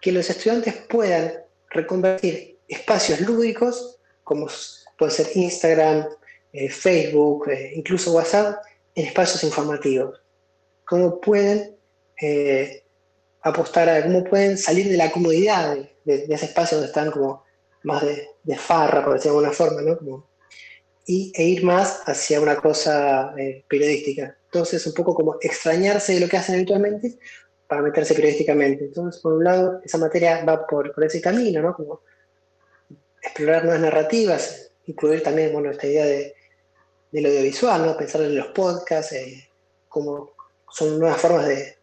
que los estudiantes puedan reconvertir espacios lúdicos, como puede ser Instagram, Facebook, incluso WhatsApp, en espacios informativos. Cómo pueden cómo pueden salir de la comodidad de ese espacio donde están como más de farra, por decirlo de alguna forma, ¿no? E ir más hacia una cosa periodística. Entonces, un poco como extrañarse de lo que hacen habitualmente para meterse periodísticamente. Entonces, por un lado, esa materia va por ese camino, ¿no? Como explorar nuevas narrativas, incluir también, bueno, esta idea del audiovisual, ¿no? Pensar en los podcasts, como son nuevas formas de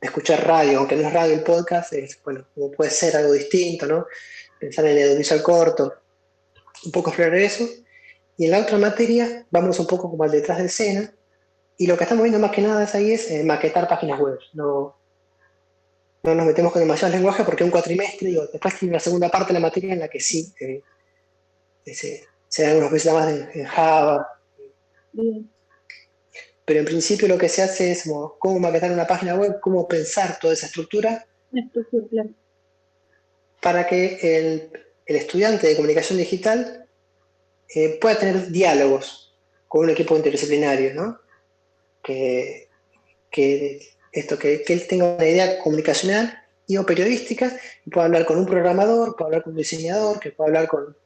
escuchar radio, aunque no es radio el podcast, bueno, como puede ser algo distinto, ¿no? Pensar en el audiovisual corto, un poco explorar eso. Y en la otra materia vamos un poco como al detrás de escena, y lo que estamos viendo más que nada ahí es maquetar páginas web. No nos metemos con demasiados lenguajes porque es un cuatrimestre, digo, después tiene la segunda parte de la materia en la que sí se dan unos veces más en Java. Bien. Pero en principio lo que se hace es como cómo maquetar una página web, cómo pensar toda esa estructura Claro. para que el estudiante de comunicación digital pueda tener diálogos con un equipo interdisciplinario, ¿no? Que él tenga una idea comunicacional y o periodística, y pueda hablar con un programador, pueda hablar con un diseñador, que pueda hablar con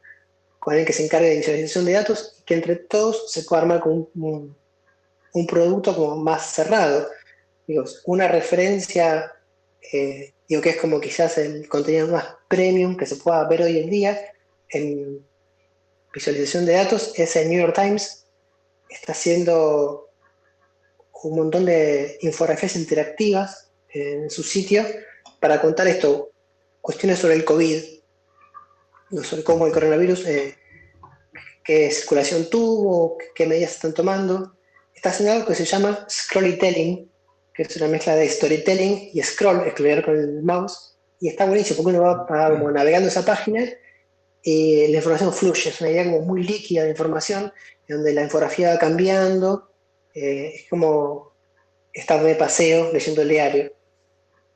alguien que se encargue de visualización de datos, y que entre todos se pueda armar con un producto como más cerrado. Digo, una referencia, digo que es como quizás el contenido más premium que se pueda ver hoy en día en visualización de datos, es el New York Times. Está haciendo un montón de infografías interactivas en su sitio para contar esto, cuestiones sobre el COVID, sobre cómo el coronavirus, qué circulación tuvo, qué medidas están tomando. Está haciendo algo que se llama scrollytelling, que es una mezcla de storytelling y scroll, escribir con el mouse, y está buenísimo porque uno va como navegando esa página y la información fluye, es una idea como muy líquida de información, donde la infografía va cambiando, es como estar de paseo leyendo el diario.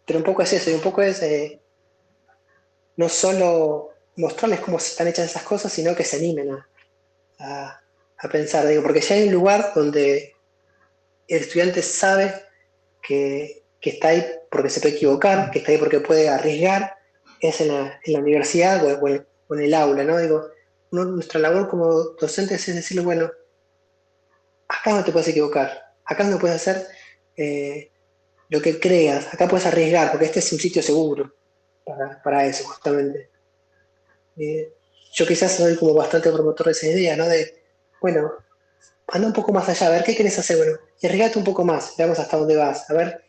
Pero un poco es eso, y un poco es no solo mostrarles cómo están hechas esas cosas, sino que se animen a pensar, digo, porque si hay un lugar donde el estudiante sabe que está ahí porque se puede equivocar, que está ahí porque puede arriesgar, es en la universidad o en el aula, ¿no? Digo, nuestra labor como docentes es decirle, bueno, acá no te puedes equivocar, acá no puedes hacer lo que creas, acá puedes arriesgar, porque este es un sitio seguro para eso, justamente. Yo quizás soy como bastante promotor de esa idea, ¿no? De, bueno, anda un poco más allá, a ver qué querés hacer, bueno, y arriesgate un poco más, veamos hasta dónde vas, a ver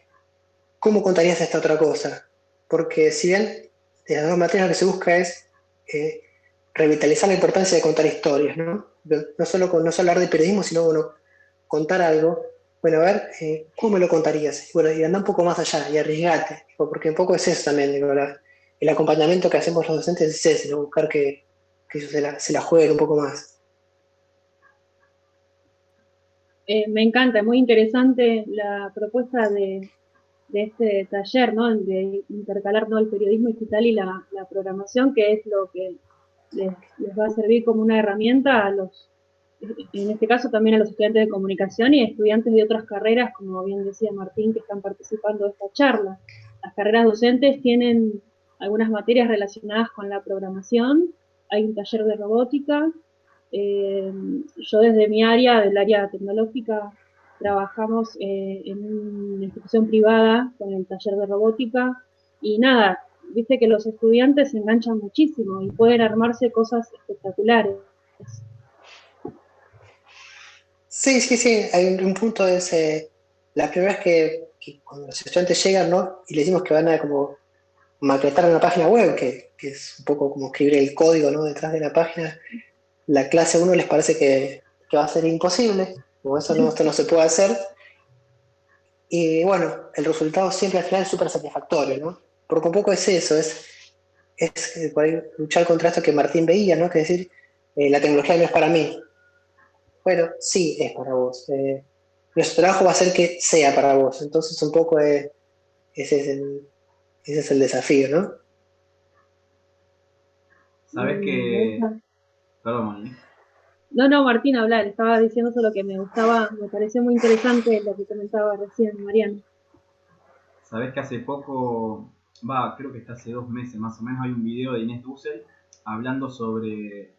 cómo contarías esta otra cosa. Porque si bien de las dos materias lo que se busca es eh, revitalizar la importancia de contar historias, ¿no? No solo hablar de periodismo, sino, bueno, contar algo. Bueno, a ver, ¿cómo me lo contarías? Y bueno, y anda un poco más allá y arriesgate, porque un poco es eso también, digo, el acompañamiento que hacemos los docentes es ese, ¿no? Buscar que ellos se la jueguen un poco más. Me encanta, muy interesante la propuesta de este taller, ¿no? De intercalar, ¿no?, el periodismo digital y la programación, que es lo que les va a servir como una herramienta a en este caso también a los estudiantes de comunicación y estudiantes de otras carreras, como bien decía Martín, que están participando de esta charla. Las carreras docentes tienen algunas materias relacionadas con la programación, hay un taller de robótica. Yo desde mi área, del área tecnológica, trabajamos en una institución privada con el taller de robótica y nada, viste que los estudiantes se enganchan muchísimo y pueden armarse cosas espectaculares. Sí, sí, sí, hay un punto de ese, la primera vez que cuando los estudiantes llegan, ¿no? Y les decimos que van a como maquetar una página web, que es un poco como escribir el código, ¿no? Detrás de la página, la clase uno les parece que va a ser imposible, como eso no, esto no se puede hacer, y bueno, el resultado siempre al final es súper satisfactorio, ¿no? Porque un poco es eso, es por ahí luchar contra esto que Martín veía, ¿no? Que es decir, la tecnología no es para mí. Bueno, sí es para vos. Nuestro trabajo va a ser que sea para vos. Entonces un poco ese ese es el desafío, ¿no? Sabes Me que, gusta. perdón, Moni, No, no, Martín, hablar, estaba diciendo solo que me gustaba, me pareció muy interesante lo que comentaba recién Mariano. sabes que hace poco, va, creo que está hace 2 meses más o menos, hay un video de Inés Dussel hablando sobre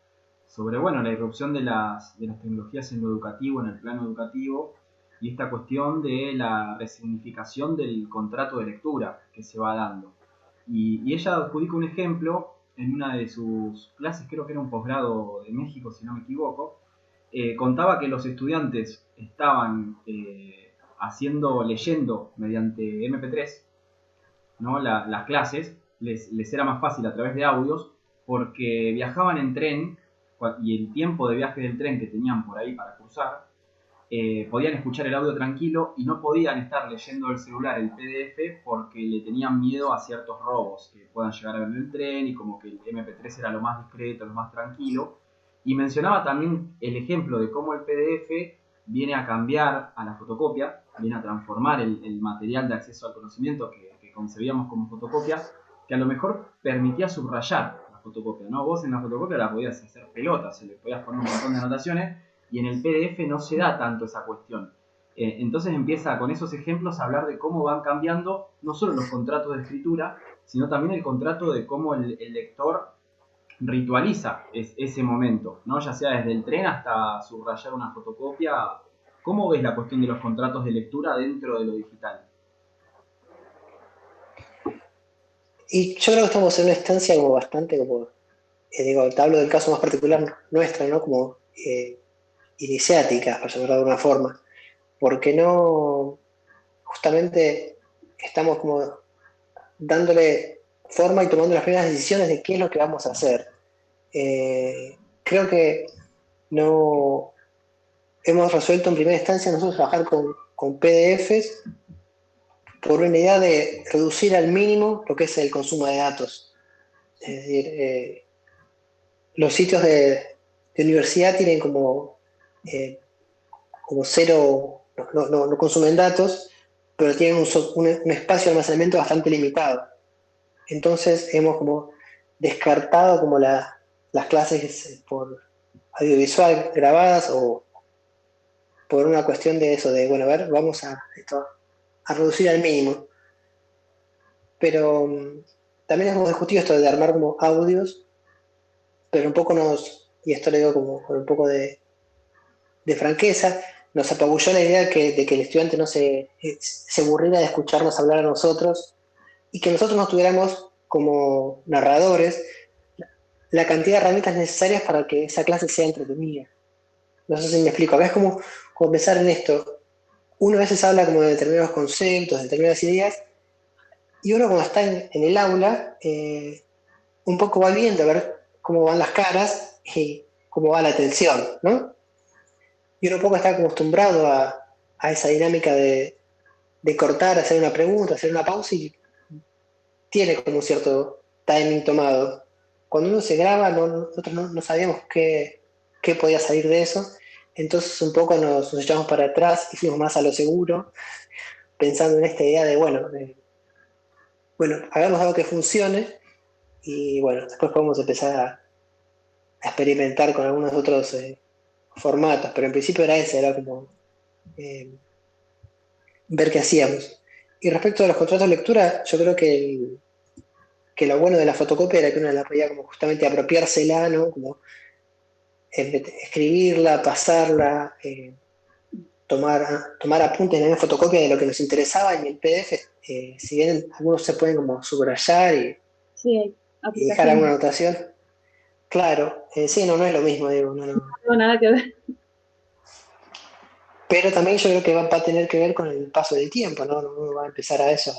bueno, la irrupción de las tecnologías en lo educativo, en el plano educativo, y esta cuestión de la resignificación del contrato de lectura que se va dando. Y ella adjudica un ejemplo en una de sus clases, creo que era un posgrado de México, si no me equivoco, contaba que los estudiantes estaban leyendo mediante MP3, ¿no? Las clases, les era más fácil a través de audios, porque viajaban en tren y el tiempo de viaje del tren que tenían por ahí para cruzar, podían escuchar el audio tranquilo y no podían estar leyendo el celular el PDF porque le tenían miedo a ciertos robos que puedan llegar a ver en el tren, y como que el MP3 era lo más discreto, lo más tranquilo. Y mencionaba también el ejemplo de cómo el PDF viene a cambiar a la fotocopia, viene a transformar el material de acceso al conocimiento que concebíamos como fotocopia, que a lo mejor permitía subrayar la fotocopia, ¿no? Vos en la fotocopia la podías hacer pelota, se le podías poner un montón de anotaciones, y en el PDF no se da tanto esa cuestión. Entonces empieza con esos ejemplos a hablar de cómo van cambiando no solo los contratos de escritura, sino también el contrato de cómo el lector ritualiza ese momento, ¿no? Ya sea desde el tren hasta subrayar una fotocopia. ¿Cómo ves la cuestión de los contratos de lectura dentro de lo digital? Y yo creo que estamos en una instancia como bastante, como, digo, te hablo del caso más particular nuestro, ¿no? Como iniciática, por llamarlo de alguna forma, porque no, justamente estamos como dándole forma y tomando las primeras decisiones de qué es lo que vamos a hacer. Creo que no hemos resuelto en primera instancia nosotros trabajar con PDFs por una idea de reducir al mínimo lo que es el consumo de datos. Es decir, los sitios de universidad tienen como cero, no consumen datos, pero tienen un espacio de almacenamiento bastante limitado. Entonces hemos como descartado como las clases por audiovisual grabadas o por una cuestión de eso, de, bueno, a ver, vamos a reducir al mínimo. Pero también hemos discutido esto de armar como audios, pero un poco y esto le digo como con un poco de franqueza, nos apabulló la idea de que el estudiante no se aburriera de escucharnos hablar a nosotros y que nosotros nos tuviéramos como narradores la cantidad de herramientas necesarias para que esa clase sea entretenida. No sé si me explico. Acá es como pensar en esto. Uno a veces habla como de determinados conceptos, de determinadas ideas, y uno cuando está en el aula, un poco va viendo a ver cómo van las caras y cómo va la atención, ¿no? Y uno un poco está acostumbrado a esa dinámica de cortar, hacer una pregunta, hacer una pausa y tiene como un cierto timing tomado. Cuando uno se graba, nosotros no sabíamos qué podía salir de eso, entonces un poco nos echamos para atrás y fuimos más a lo seguro, pensando en esta idea de, bueno, hagamos algo que funcione y bueno, después podemos empezar a experimentar con algunos otros formatos, pero en principio era ese, era como eh, ver qué hacíamos. Y respecto a los contratos de lectura, yo creo que que lo bueno de la fotocopia era que uno la podía como justamente apropiársela, ¿no? Como escribirla, pasarla, tomar apuntes en la fotocopia de lo que nos interesaba, y en el PDF, si bien algunos se pueden como subrayar Sí, hay y dejar alguna aplicaciones. anotación, claro, sí, no es lo mismo, digo, no. No tengo nada que ver. Pero también yo creo que va a tener que ver con el paso del tiempo, ¿no? Uno va a empezar a eso,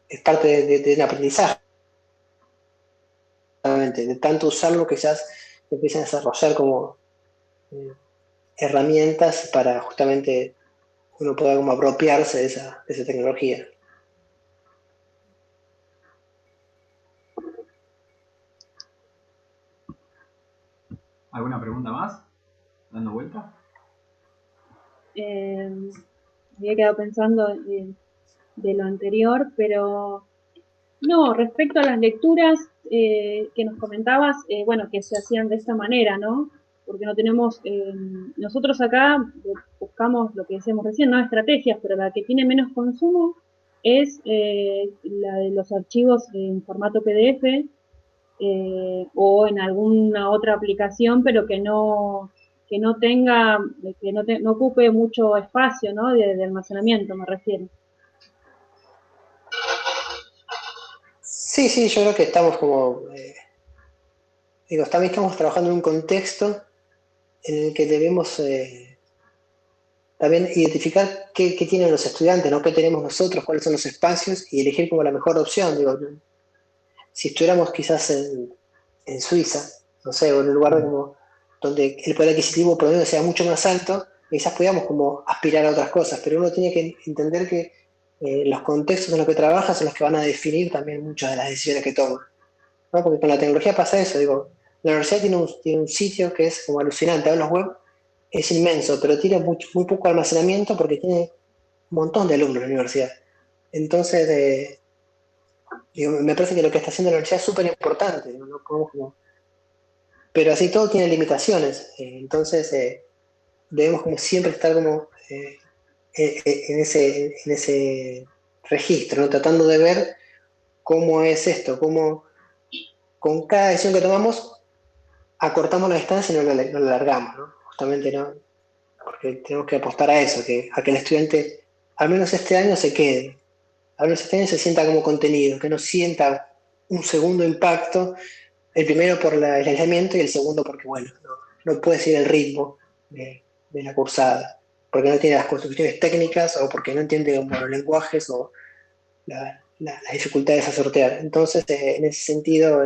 es parte del aprendizaje, realmente, de tanto usarlo que ya se empiezan a desarrollar como eh, herramientas para justamente uno pueda como apropiarse de esa tecnología. ¿Alguna pregunta más? ¿Dando vuelta? Había quedado pensando de lo anterior, pero no, respecto a las lecturas que nos comentabas, bueno, que se hacían de esta manera, ¿no? Porque no tenemos, nosotros acá buscamos lo que decíamos recién, no estrategias, pero la que tiene menos consumo es la de los archivos en formato PDF o en alguna otra aplicación, pero que no tenga, no ocupe mucho espacio, ¿no? De almacenamiento, me refiero. Sí, sí, yo creo que estamos como, digo, también estamos trabajando en un contexto en el que debemos también identificar qué tienen los estudiantes, ¿no? ¿Qué tenemos nosotros? ¿Cuáles son los espacios? Y elegir como la mejor opción. Digo, si estuviéramos quizás en Suiza, no sé, o en un lugar como donde el poder adquisitivo promedio sea mucho más alto, quizás podamos como aspirar a otras cosas, pero uno tiene que entender que los contextos en los que trabaja son los que van a definir también muchas de las decisiones que toma, ¿no? Porque con la tecnología pasa eso, digo, la universidad tiene un sitio que es como alucinante, Aulas Web es inmenso, pero tiene muy poco almacenamiento porque tiene un montón de alumnos en la universidad. Entonces, digo, me parece que lo que está haciendo la universidad es súper importante, ¿no? No podemos pero así todo tiene limitaciones, entonces debemos como siempre estar como en ese registro, ¿no? Tratando de ver cómo es esto, cómo con cada decisión que tomamos acortamos la distancia y no la alargamos, ¿no? Justamente, ¿no? Porque tenemos que apostar a eso, a que el estudiante al menos este año se quede, al menos este año se sienta como contenido, que no sienta un segundo impacto, el primero por el aislamiento y el segundo porque, bueno, no puede seguir el ritmo de la cursada, porque no tiene las construcciones técnicas o porque no entiende como los lenguajes o las dificultades a sortear. Entonces, en ese sentido,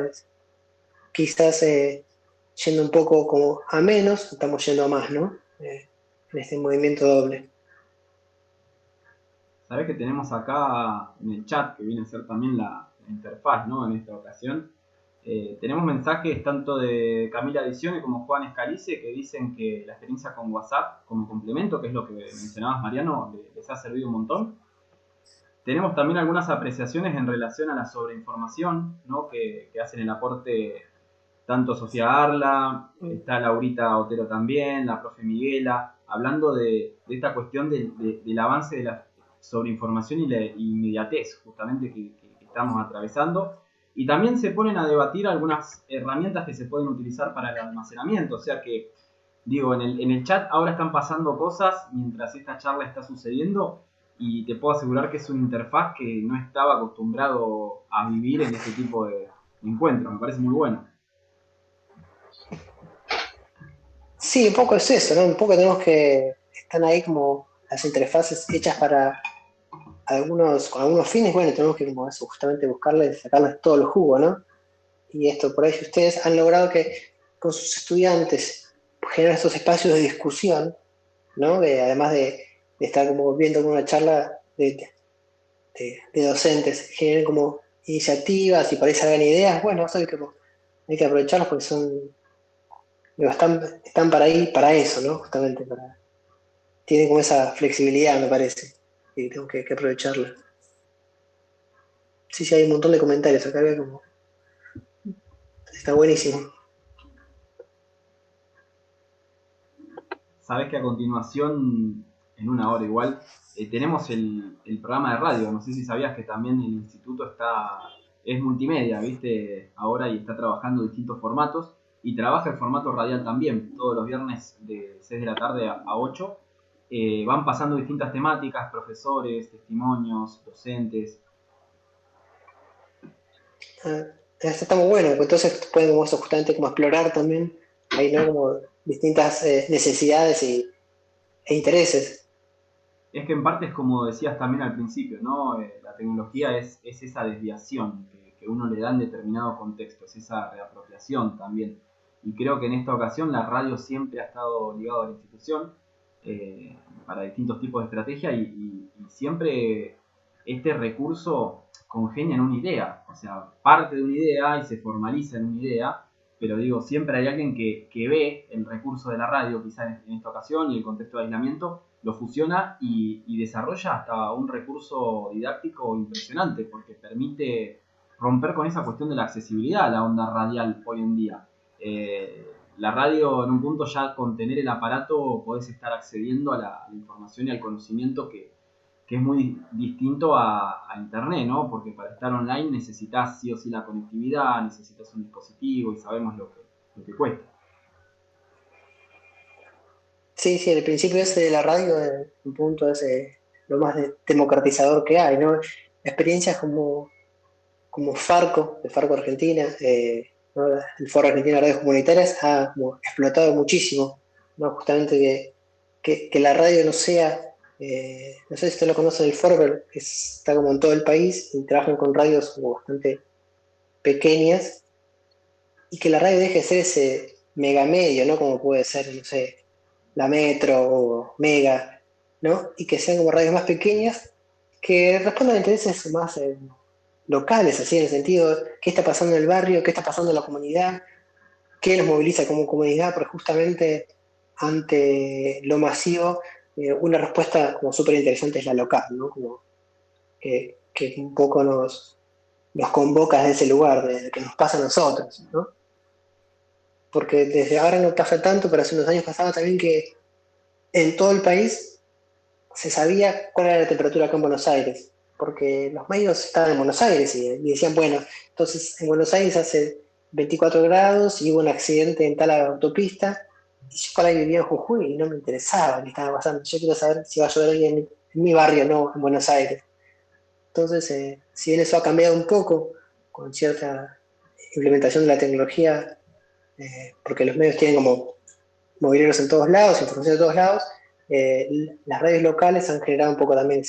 quizás yendo un poco como a menos, estamos yendo a más, ¿no? En este movimiento doble. Sabés que tenemos acá en el chat, que viene a ser también la interfaz, ¿no? En esta ocasión. Tenemos mensajes tanto de Camila Dicione como Juan Escalice que dicen que la experiencia con WhatsApp como complemento, que es lo que mencionabas Mariano, les ha servido un montón. Tenemos también algunas apreciaciones en relación a la sobreinformación, ¿no? Que hacen el aporte tanto Sofía Arla, está Laurita Otero también, la profe Miguela, hablando de esta cuestión del avance de la sobreinformación y la inmediatez justamente que estamos atravesando. Y también se ponen a debatir algunas herramientas que se pueden utilizar para el almacenamiento, o sea que, digo, en el chat ahora están pasando cosas mientras esta charla está sucediendo y te puedo asegurar que es una interfaz que no estaba acostumbrado a vivir en este tipo de encuentros, me parece muy bueno. Sí, un poco es eso, ¿no? Un poco tenemos que, están ahí como las interfaces hechas para con algunos fines, bueno, tenemos que como eso, justamente buscarles, sacarles todo el jugo, ¿no? Y esto, por ahí si ustedes han logrado que con sus estudiantes generar estos espacios de discusión, ¿no? Además de estar como viendo una charla de docentes, generen como iniciativas y por ahí salgan ideas, bueno, eso hay que aprovecharlos porque digo, están para ahí, para eso, ¿no? Justamente, tienen como esa flexibilidad, me parece, y tengo que aprovecharla. Sí, sí, hay un montón de comentarios acá, veo como, está buenísimo. Sabes que a continuación en una hora igual. Tenemos el programa de radio, no sé si sabías que también el instituto es multimedia, ¿viste? Ahora y está trabajando distintos formatos y trabaja el formato radial también, todos los viernes de 6 de la tarde a 8. Van pasando distintas temáticas, profesores, testimonios, docentes. Eso está muy bueno, porque entonces pueden como eso, justamente como explorar también ahí, ¿no? Como distintas necesidades e intereses. Es que en parte es como decías también al principio, ¿no? La tecnología es esa desviación que uno le da en determinado contexto, es esa reapropiación también. Y creo que en esta ocasión la radio siempre ha estado ligado a la institución para distintos tipos de estrategia y siempre este recurso congenia en una idea, o sea, parte de una idea y se formaliza en una idea, pero digo, siempre hay alguien que ve el recurso de la radio, quizás en esta ocasión y el contexto de aislamiento, lo fusiona y desarrolla hasta un recurso didáctico impresionante, porque permite romper con esa cuestión de la accesibilidad a la onda radial hoy en día. La radio en un punto ya con tener el aparato podés estar accediendo a la información y al conocimiento que es muy distinto a internet, ¿no? Porque para estar online necesitas sí o sí la conectividad, necesitas un dispositivo y sabemos lo que cuesta. Sí, sí, el principio ese de la radio, un punto es lo más democratizador que hay, ¿no? Experiencias como Farco, de Farco Argentina, ¿no? El Foro Argentino de Radios Comunitarias ha como explotado muchísimo, ¿no? Justamente que la radio no sea, no sé si usted lo conoce el Foro, pero está como en todo el país y trabajan con radios como bastante pequeñas y que la radio deje de ser ese megamedio, ¿no? Como puede ser, no sé, la Metro o Mega, ¿no? Y que sean como radios más pequeñas que respondan a intereses más locales, así en el sentido de qué está pasando en el barrio, qué está pasando en la comunidad, qué nos moviliza como comunidad, porque justamente ante lo masivo, una respuesta como súper interesante es la local, ¿no? Como que un poco nos convoca desde ese lugar, de que nos pasa a nosotros, ¿no? Porque desde ahora no pasa tanto, pero hace unos años pasaba también que en todo el país se sabía cuál era la temperatura acá en Buenos Aires, porque los medios estaban en Buenos Aires y decían, bueno, entonces en Buenos Aires hace 24 grados y hubo un accidente en tal autopista, y yo por ahí vivía en Jujuy y no me interesaba qué estaba pasando, yo quiero saber si va a llover hoy en mi barrio, no en Buenos Aires. Entonces, si bien eso ha cambiado un poco con cierta implementación de la tecnología, porque los medios tienen como mobileros en todos lados, información de todos lados, las redes locales han generado un poco también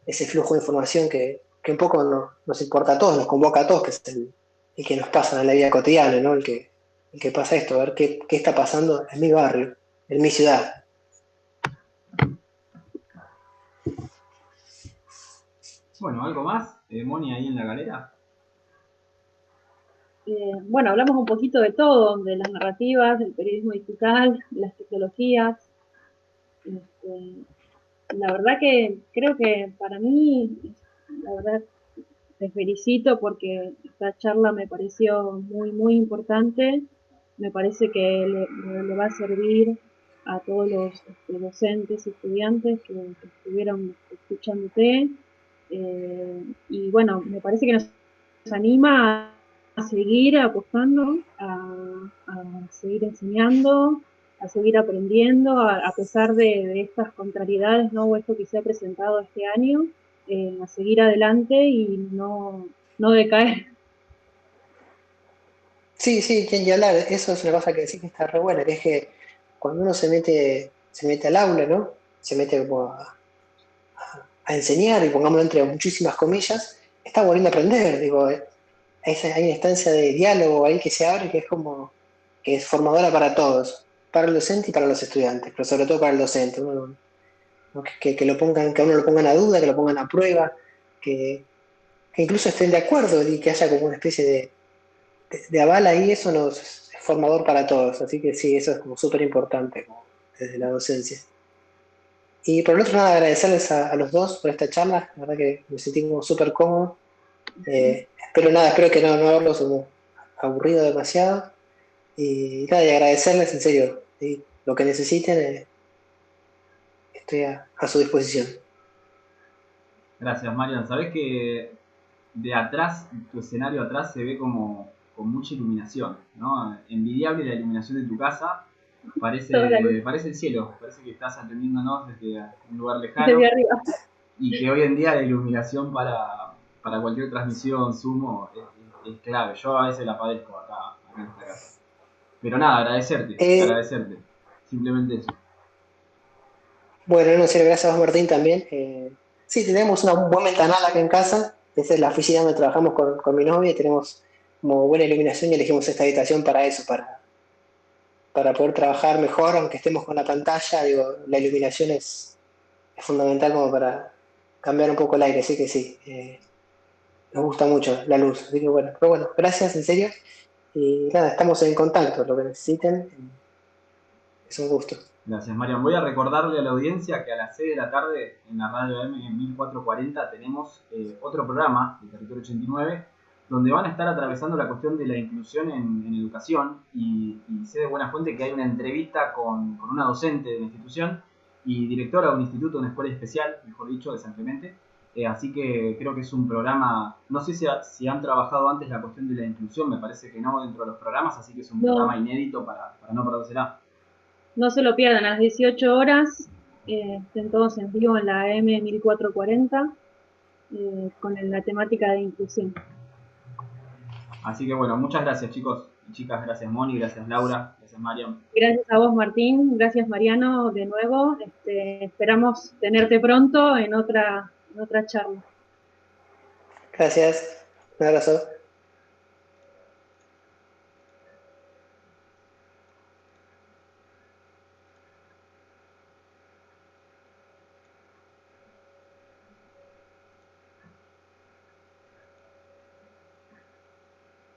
ese flujo de información que un poco nos importa a todos, nos convoca a todos, que es el que nos pasa en la vida cotidiana, ¿no? El que pasa esto, a ver qué está pasando en mi barrio, en mi ciudad. Bueno, ¿algo más, Moni, ahí en la galera? Bueno, hablamos un poquito de todo, de las narrativas, del periodismo digital, de las tecnologías. La verdad que creo que para mí, la verdad, te felicito porque esta charla me pareció muy, muy importante. Me parece que le va a servir a todos los docentes y estudiantes que estuvieron escuchándote. Y bueno, me parece que nos anima a seguir apostando, a seguir enseñando, a seguir aprendiendo, a pesar de estas contrariedades, ¿no? O esto que se ha presentado este año, a seguir adelante y no decaer. Sí, sí, que hablar, eso es una cosa que sí que está re buena, que es que cuando uno se mete al aula, ¿no? Se mete como a enseñar, y pongámoslo entre muchísimas comillas, está volviendo a aprender, digo, hay una instancia de diálogo ahí que se abre que es como, que es formadora para todos, para el docente y para los estudiantes, pero sobre todo para el docente, ¿no? Que lo pongan, que a uno lo pongan a duda, que lo pongan a prueba, que incluso estén de acuerdo y que haya como una especie de aval ahí, eso es formador para todos, así que sí, eso es como súper importante desde la docencia. Y por el otro lado, agradecerles a los dos por esta charla, la verdad que me sentí como súper cómodo. Espero que no haberlos como aburrido demasiado. Y nada, y agradecerles en serio, ¿sí? Lo que necesiten, estoy a su disposición. Gracias, Marian. Sabés que de atrás, tu escenario atrás se ve como con mucha iluminación, ¿no? Envidiable la iluminación de tu casa. Parece el cielo, parece que estás atendiéndonos desde un lugar lejano. Desde arriba. Y que hoy en día la iluminación para cualquier transmisión, Zoom, es clave. Yo a veces la padezco acá en esta casa. Pero nada, agradecerte. Simplemente eso. Bueno, no sé, gracias a vos, Martín, también. Sí, tenemos una buen ventanal acá en casa. Esa es la oficina donde trabajamos con mi novia y tenemos como buena iluminación y elegimos esta habitación para eso, para poder trabajar mejor, aunque estemos con la pantalla. Digo, la iluminación es fundamental como para cambiar un poco el aire, así que sí. Nos gusta mucho la luz, así que bueno. Pero bueno, gracias, en serio. Y nada, estamos en contacto, lo que necesiten. Es un gusto. Gracias, Marian. Voy a recordarle a la audiencia que a las 6 de la tarde en la radio AM en 1440 tenemos otro programa de Territorio 89 donde van a estar atravesando la cuestión de la inclusión en educación y sé de buena fuente que hay una entrevista con una docente de la institución y directora de un instituto, una escuela especial, mejor dicho, de San Clemente. Así que creo que es un programa, no sé si han trabajado antes la cuestión de la inclusión, me parece que no dentro de los programas, así que es un programa inédito para no perdérsela. No se lo pierdan, a las 18 horas, estén todos en vivo en la AM 1440 con la temática de inclusión. Así que bueno, muchas gracias chicos y chicas, gracias Moni, gracias Laura, gracias Marian. Gracias a vos Martín, gracias Mariano de nuevo, esperamos tenerte pronto en otra charla. Gracias, un abrazo.